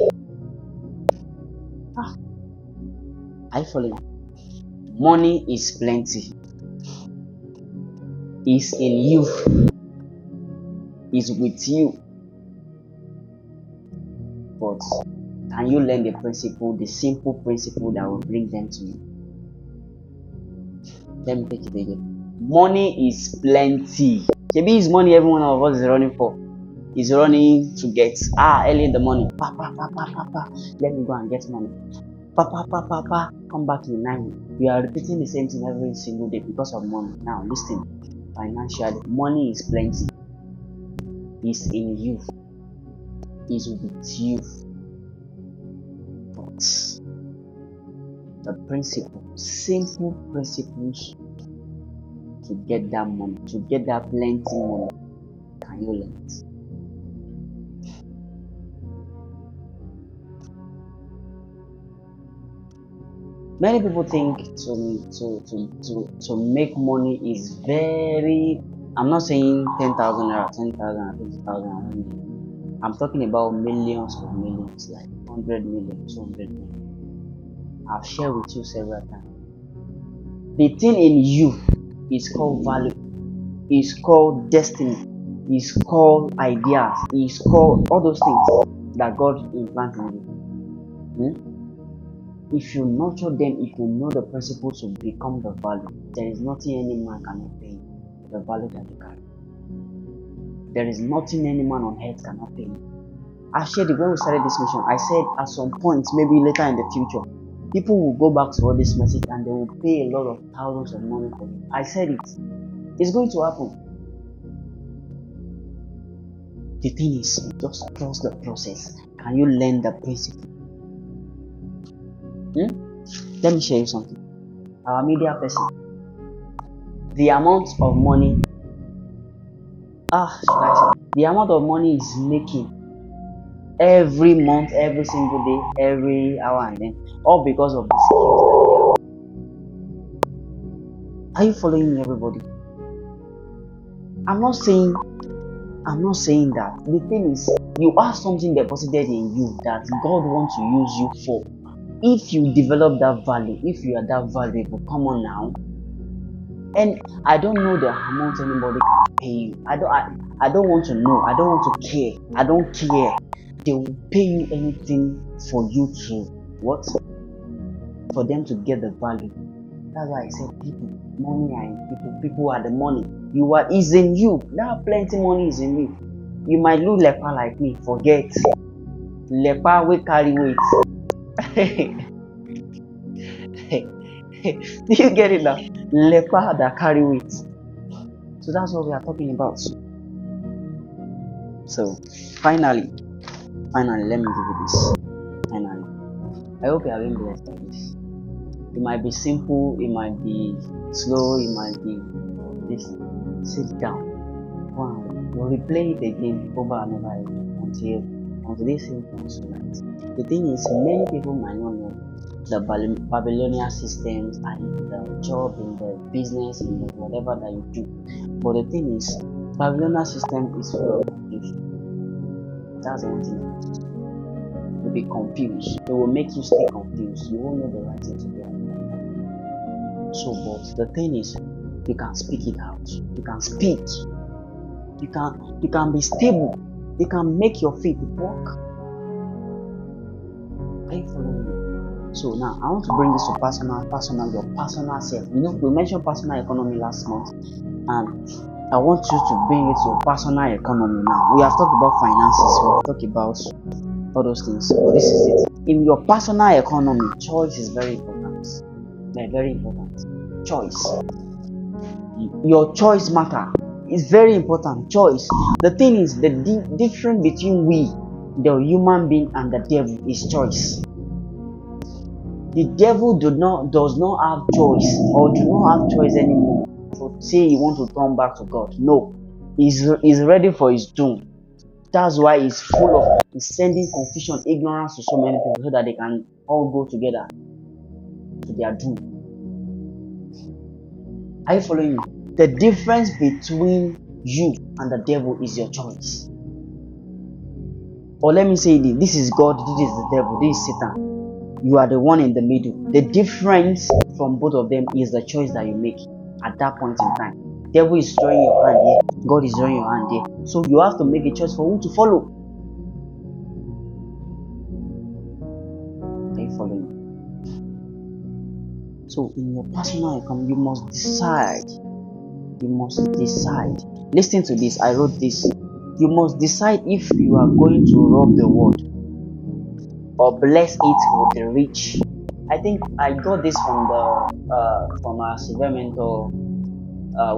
I follow. Money is plenty. It's in you. It's with you. But can you learn the simple principle that will bring them to you? Let me take it again. Money is plenty. Maybe it's money every one of us is running for. Is running to get early in the morning. Pa, pa, pa, pa, pa, pa. Let me go and get money. Pa, pa, pa, pa, pa. Come back in 9. You are repeating the same thing every single day because of money. Now listen, financially, money is plenty. It's in you. It's with you. But the principle, simple principles to get that money, to get that plenty money, can you learn it? Many people think to make money is very. I'm not saying 10,000 naira, 10,000, 50,000. I'm talking about millions of millions, like 100 million, 200 million. I've shared with you several times. The thing in you is called value, is called destiny, is called ideas, is called all those things that God implanted in you. If you nurture them, if you know the principle to become the value, there is nothing any man cannot pay you the value that you carry. There is nothing any man on earth cannot pay you. I shared it when we started this mission. I said at some point, maybe later in the future, people will go back to all this message and they will pay a lot of thousands of money for it. I said it. It's going to happen. The thing is, just trust the process. Can you learn the principle? Let me share you something. Our media person, the amount of money, the amount of money is making every month, every single day, every hour and then, all because of the skills that they have. Are you following me, everybody? I'm not saying that. The thing is, you have something deposited in you that God wants to use you for. If you develop that value, if you are that valuable, come on now. And I don't know the amount anybody can pay you. I don't want to know. I don't want to care. I don't care. They will pay you anything for you to what? For them to get the value. That's why I said people, money are in people. People are the money. Is in you. Now plenty money is in you. You might look leper like me. Forget. Leper will carry weight. Do you get it now? Leper that carry weight. So that's what we are talking about. So finally, let me give you this. Finally, I hope you have been blessed by this. It might be simple, it might be slow, it might be this. Sit down. Wow. You'll replay it again over and over again until this thing comes to light. The thing is, many people might not know the Babylonian systems and the job, in the business, in the whatever that you do. But the thing is, Babylonian system is full of confusion. That's the one thing. You'll be confused. It will make you stay confused. You won't know the right thing to do. So, but the thing is, you can speak it out. You can speak. You can be stable. You can make your feet work. Are you following me? So now I want to bring this to your personal self. You know, we mentioned personal economy last month, and I want you to bring it to your personal economy now. We have talked about finances, we have talked about all those things. But this is it. In your personal economy, choice is very important. Very important. Choice. Your choice matter. It's very important. Choice. The thing is, the difference between we, the human being, and the devil is choice. The devil does not have choice, or do not have choice anymore to say he wants to turn back to God. No, he's ready for his doom. That's why he's sending confusion, ignorance to so many people so that they can all go together to their doom. Are you following me? The difference between you and the devil is your choice. Or let me say this is God, this is the devil, this is Satan. You are the one in the middle. The difference from both of them is the choice that you make at that point in time. Devil is drawing your hand here, God is drawing your hand here. So you have to make a choice for who to follow. Are you following? So in your personal income, you must decide You must decide. Listen to this. I wrote this. You must decide if you are going to rob the world or bless it with the rich. I think I got this from our severe mentor,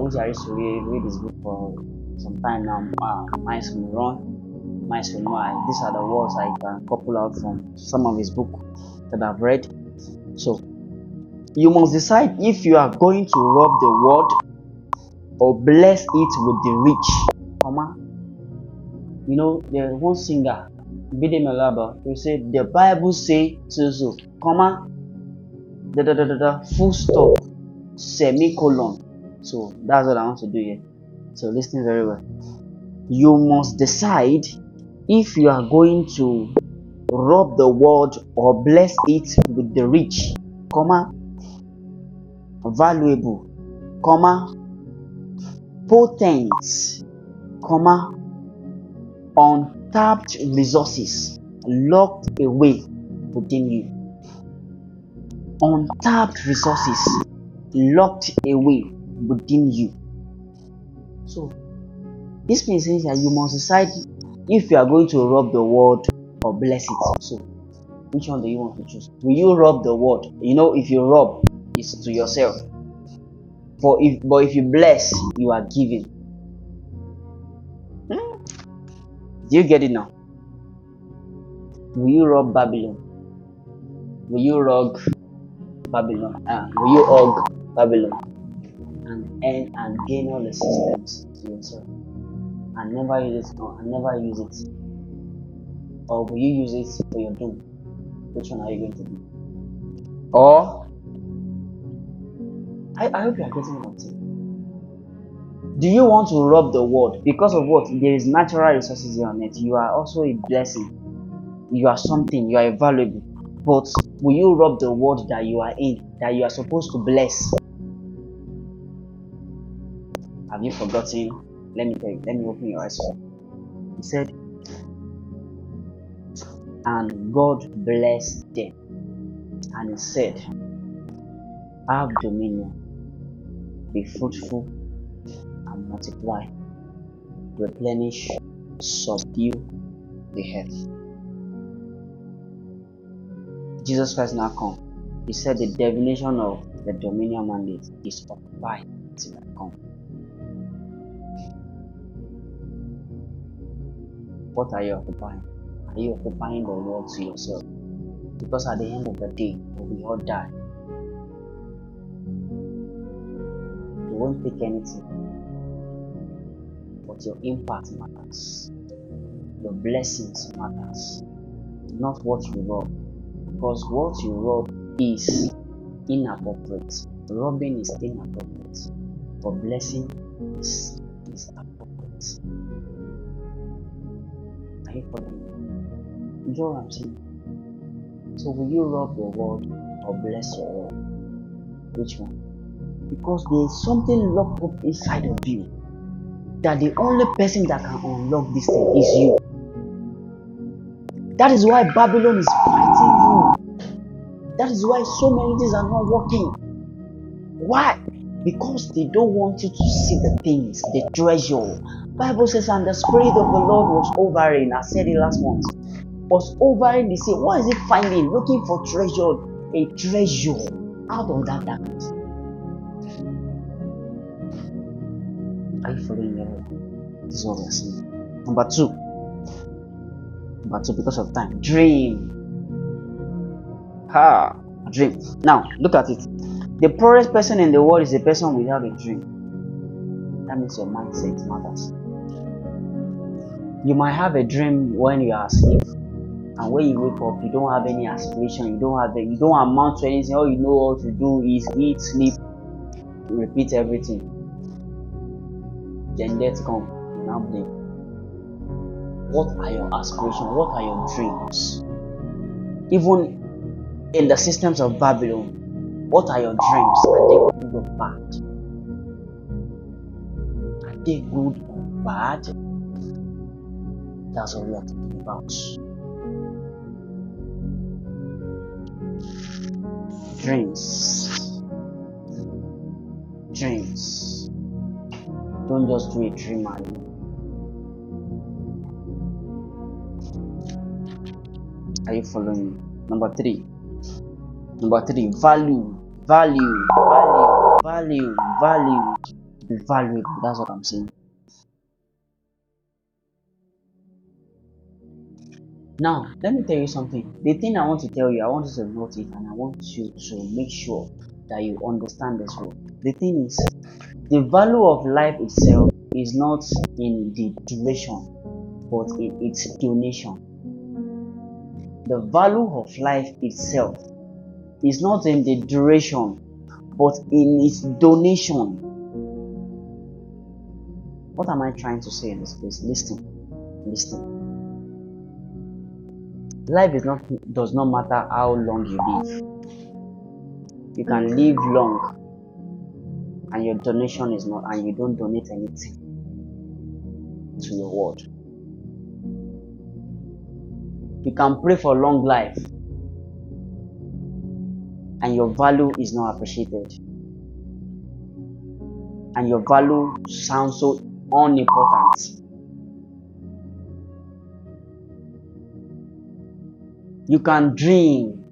which I used to read his book for some time now. Miles will run, miles will know. These are the words I can couple out from some of his book that I've read. So you must decide if you are going to rob the world or bless it with the rich. Comma. You know, there's one singer, Bide Melaba, who said the Bible say so, comma, full stop, semicolon. So that's what I want to do here. So listen very well. You must decide if you are going to rob the world or bless it with the rich, comma, valuable, comma, potent, comma, untapped resources locked away within you. Untapped resources locked away within you. So this means that you must decide if you are going to rob the world or bless it. So which one do you want to choose? Will you rob the world? You know, if you rob, it's to yourself. But if you bless, you are giving. Do you get it now? Will you rob Babylon? Will you rob Babylon? Will you hug Babylon and gain all the systems to yourself and never use it and never use it? Or will you use it for your doom? Which one are you going to do? Or I hope you are getting what I'm saying. Do you want to rob the world because of what? There is natural resources here on earth. You are also a blessing. You are something. You are valuable. But will you rob the world that you are in, that you are supposed to bless? Have you forgotten? Let me tell you. Let me open your eyes. He said, and God blessed them. And he said, have dominion, be fruitful, and multiply, replenish, subdue the earth. Jesus Christ now come. He said the definition of the dominion mandate is occupy till I come. What are you occupying? Are you occupying the world to yourself? Because at the end of the day, we all die. You won't take anything, but your impact matters. Your blessings matters, not what you rob. Because what you rob is inappropriate. Robbing is inappropriate, but blessing is appropriate. Are you following me? You know what I'm saying? So will you rob your world or bless your world? Which one? Because there is something locked up inside of you that the only person that can unlock this thing is you. That is why Babylon is fighting you. That is why so many things are not working. Why? Because they don't want you to see the things, the treasure. Bible says, and the Spirit of the Lord was hovering. I said it last month. Was hovering the sea. What is it finding? Looking for treasure. A treasure out of that darkness. Are you following me? This is what we are seeing. Number two, because of time. Dream. A dream. Now, look at it. The poorest person in the world is a person without a dream. That means your mindset matters. You might have a dream when you are asleep, and when you wake up, you don't have any aspiration. You don't amount to anything. All you know how to do is eat, sleep, repeat everything. Then death comes. You now blame. What are your aspirations? What are your dreams? Even in the systems of Babylon, what are your dreams? Are they good or bad? Are they good or bad? That's what we are talking about. Dreams. Don't just do a dream and are you following me? Number three, value. Be valuable. That's what I'm saying. Now, let me tell you something. The thing I want to tell you, I want you to note it, and I want you to make sure that you understand this word. The thing is, the value of life itself is not in the duration, but in its donation. The value of life itself is not in the duration, but in its donation. What am I trying to say in this place? Listen. Life does not matter how long you live. You can live long and your donation is not, and you don't donate anything to your world. You can pray for long life and your value is not appreciated. And your value sounds so unimportant. You can dream,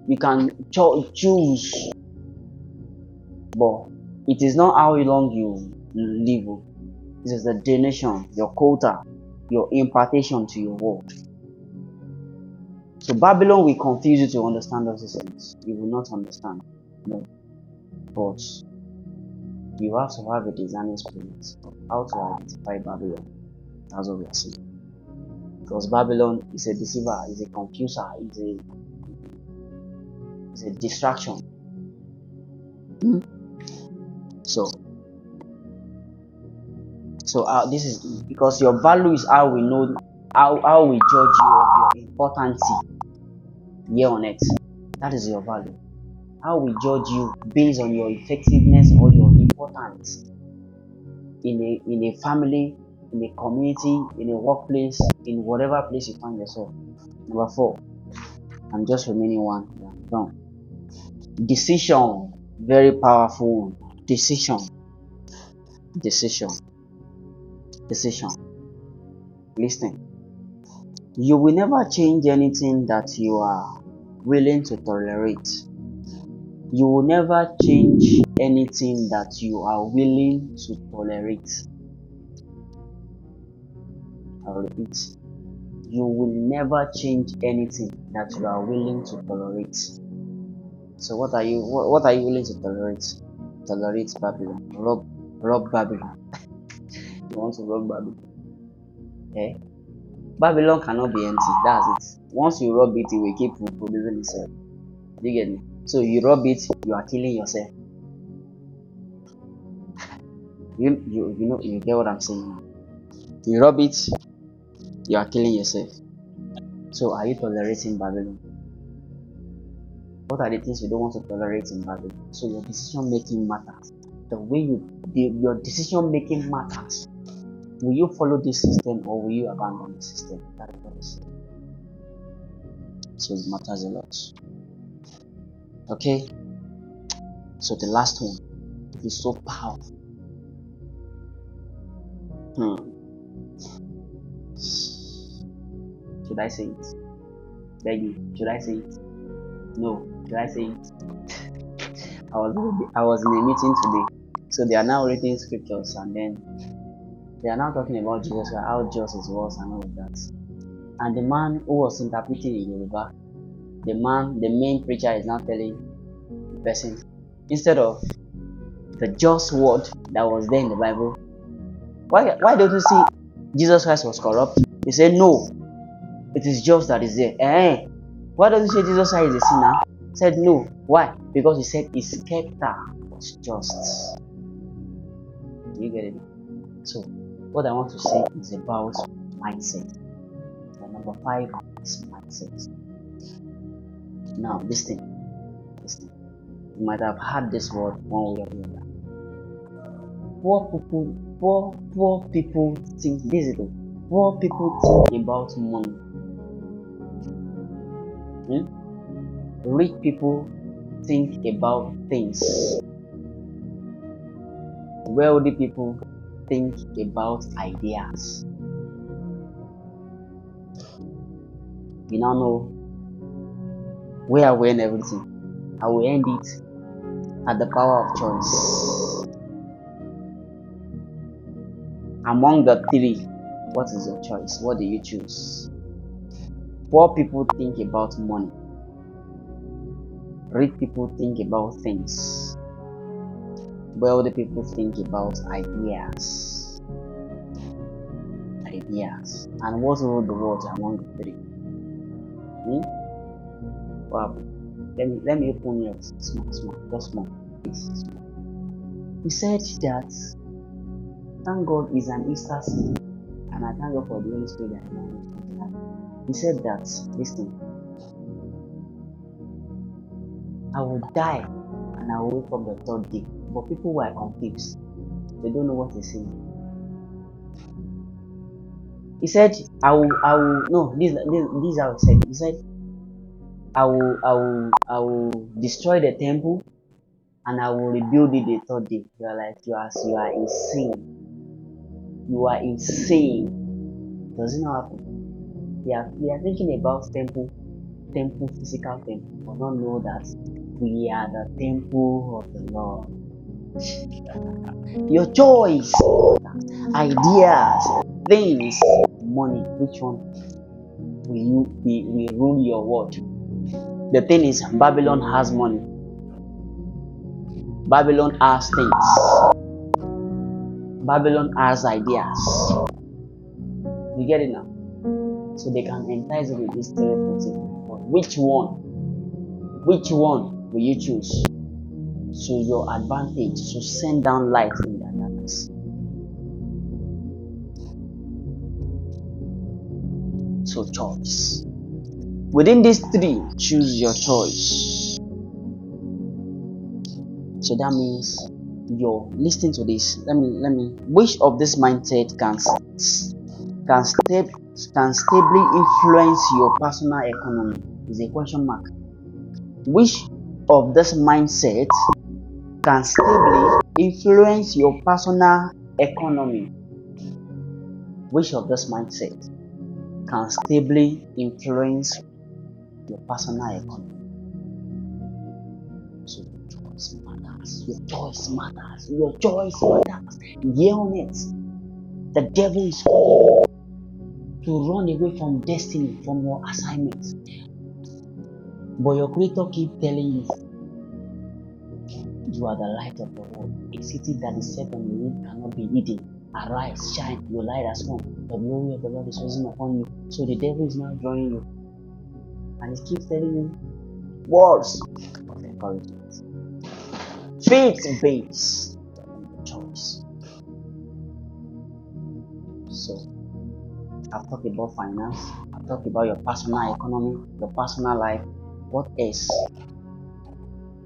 you can choose, but it is not how long you live. This is the donation, your quota, your impartation to your world. So Babylon will confuse you to understand those things. You will not understand. No. But you have to have a discerning spirit of how to identify Babylon. That's what we are saying. Because Babylon is a deceiver, is a confuser, is a distraction. So this is because your value is how we know, how we judge you of your importance here on earth. That is your value. How we judge you based on your effectiveness or your importance in a family, in a community, in a workplace, in whatever place you find yourself. Number 4, I'm just remaining one. Yeah, done. Decision, very powerful. Decision. Listen. You will never change anything that you are willing to tolerate. You will never change anything that you are willing to tolerate. I'll repeat. You will never change anything that you are willing to tolerate. So what are you willing to tolerate? Tolerate Babylon. Rob Babylon. You want to rob Babylon? Okay? Babylon cannot be empty. That's it. Once you rob it, it will keep reproducing itself. Do you get me? So you rob it, you are killing yourself. You get what I'm saying? You rob it, you are killing yourself. So are you tolerating Babylon? What are the things you don't want to tolerate in Babylon? So your decision making matters. The way your decision making matters. Will you follow this system or will you abandon the system? That is what it is. So it matters a lot. Okay? So the last one is so powerful. Should I say it? Beg you, should I say it? No, should I say it? I was in a meeting today. So they are now reading scriptures and then they are now talking about Jesus, how Jesus was and all of that. And the man who was interpreting in Yoruba, the main preacher is now telling the person, instead of the just word that was there in the Bible, why don't you see Jesus Christ was corrupt? He said, no, it is just that is there. Why don't you say Jesus Christ is a sinner? He said, no. Why? Because he said his character was just. Do you get it? So, what I want to say is about mindset. And number 5 is mindset. Now, listen. You might have heard this word one way or the other. Poor people think Poor people think about money. Rich people think about things. Wealthy people think about ideas. We now know where I will end everything. I will end it at the power of choice. Among the three, what is your choice? What do you choose? Poor people think about money. Rich people think about things. Wealthy people think about ideas. Ideas. And what rule the world among the three? Well, let me open your small, just small. He said that thank God is an Easter season, and I thank God for the Holy Spirit that he said that, listen, I will die and I will wake up the third day. But people were confused. They don't know what he's saying. He said, I will, no, this is how he said. He said, I will destroy the temple and I will rebuild it the third day. You are like, you are insane. You are insane. Does it not happen? We are thinking about temple, physical temple, but not know that we are the temple of the Lord. Your choice, ideas, things, money. Which one will rule your world? The thing is, Babylon has money. Babylon has things. Babylon has ideas. You get it now? So they can entice you with this therapeutic. But which one will you choose? So your advantage, so send down light in their darkness. So choice. Within these three, choose your choice. So that means you're listening to this. Let me. Which of this mindset can stably influence your personal economy? Is a question mark. Which of this mindset can stably influence your personal economy? Which of this mindset can stably influence your personal economy? So your choice matters. Your choice matters. Your choice matters. Hear on it. The devil is calling you to run away from destiny, from your assignment. But your creator keeps telling you, you are the light of the world. A city that is set on the hill cannot be hidden. Arise, shine, your light has come. The glory of the Lord is risen upon you. So the devil is now drawing you. And he keeps telling you words of encouragement. Faith-based choice. So, I've talked about finance. I've talked about your personal economy, your personal life. What else?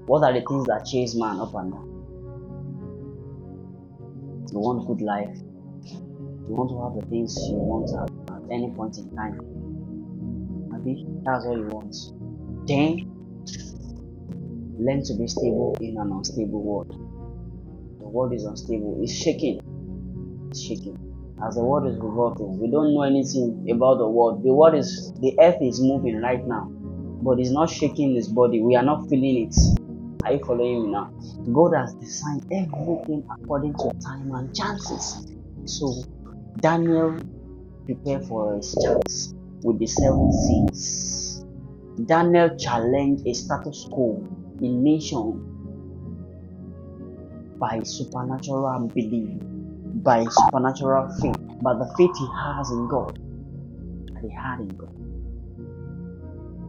What are the things that chase man up and down? You want good life. You want to have the things you want at any point in time. Maybe that's all you want. Then learn to be stable in an unstable world. The world is unstable. It's shaking. It's shaking. As the world is revolting, we don't know anything about the world. The earth is moving right now, but it's not shaking its body. We are not feeling it. Are you following me now? God has designed everything according to time and chances. So Daniel prepared for his chance with the 7 seas. Daniel challenged a status quo in nation by supernatural belief, by supernatural faith, by the faith he has in God, that he had in God.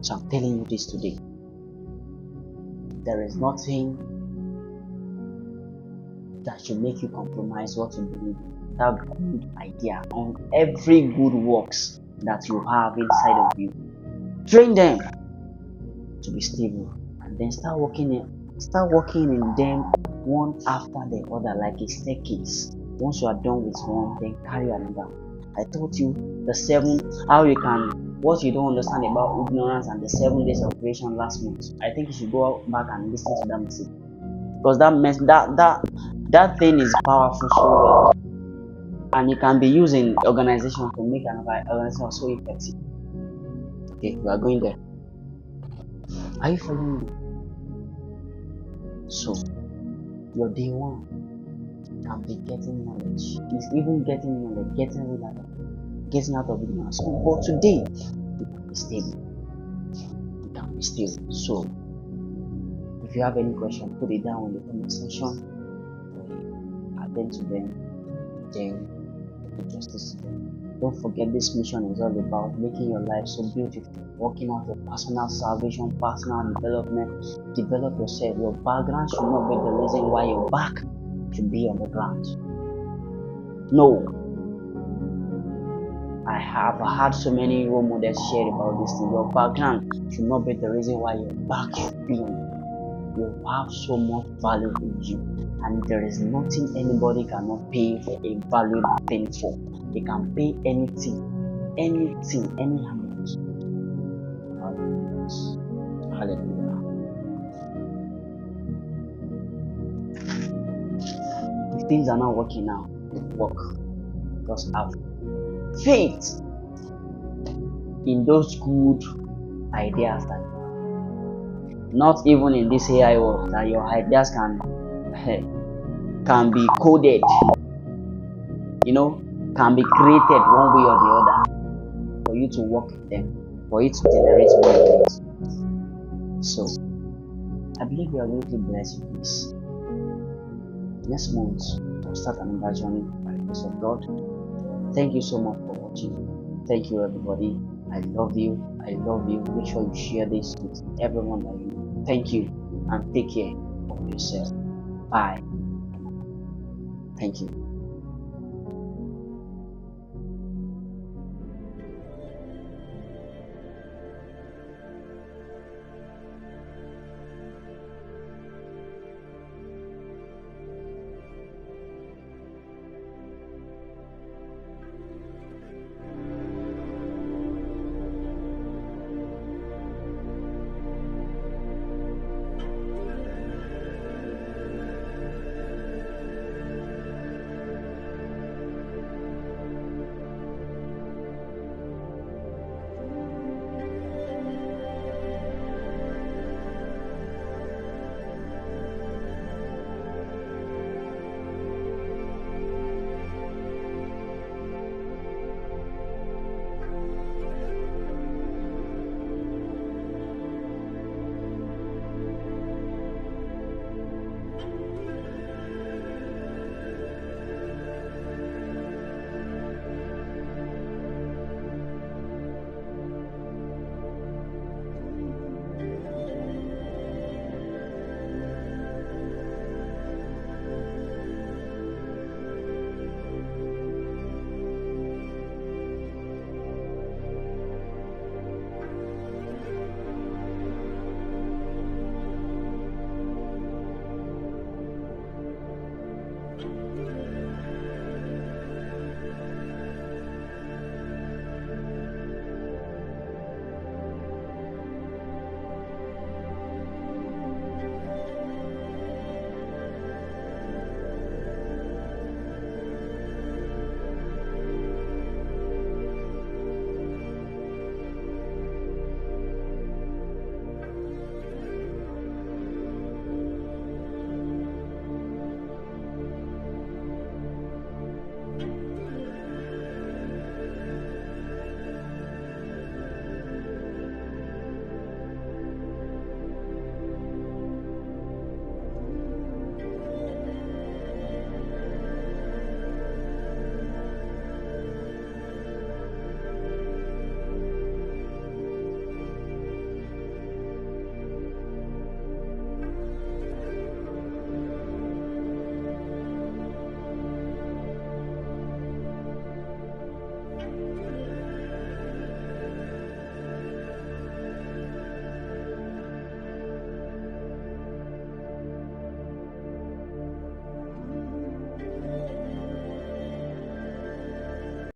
So I'm telling you this today. There is nothing that should make you compromise what you believe in. That good idea on every good works that you have inside of you. Train them to be stable, and then start working in them one after the other, like a staircase. Once you are done with one, then carry another. I taught you the 7, what you don't understand about ignorance and the 7 days of creation last month. I think you should go back and listen to that message, because That thing is powerful so well, and it can be used in organization to make another organization so effective. Okay, we are going there. Are you following me? So your day one can be getting knowledge. It's even getting knowledge, getting rid of it, getting out of ignorance. But today you can be stable. You can be stable. So if you have any question, put it down in the comment section. We attend to them. Then do justice to them. Don't forget, this mission is all about making your life so beautiful, working out your personal salvation, personal development. Develop yourself. Your background should not be the reason why your back should be on the ground. No. I have had so many role models shared about this thing. Your background should not be the reason why your back should be on. You have so much value in you, and there is nothing anybody cannot pay for a valuable thing for. They can pay anything, any amount. Hallelujah. If things are not working now, they work. Just have faith in those good ideas that not even in this AI world that your ideas can be coded, can be created one way or the other for you to work with them, for it to generate money. So I believe we are going to bless with this. Next month we'll start another journey by the grace of God. Thank you so much for watching. Thank you, everybody. I love you. Make sure you share this with everyone that you know. Thank you, and take care of yourself. Bye. Thank you.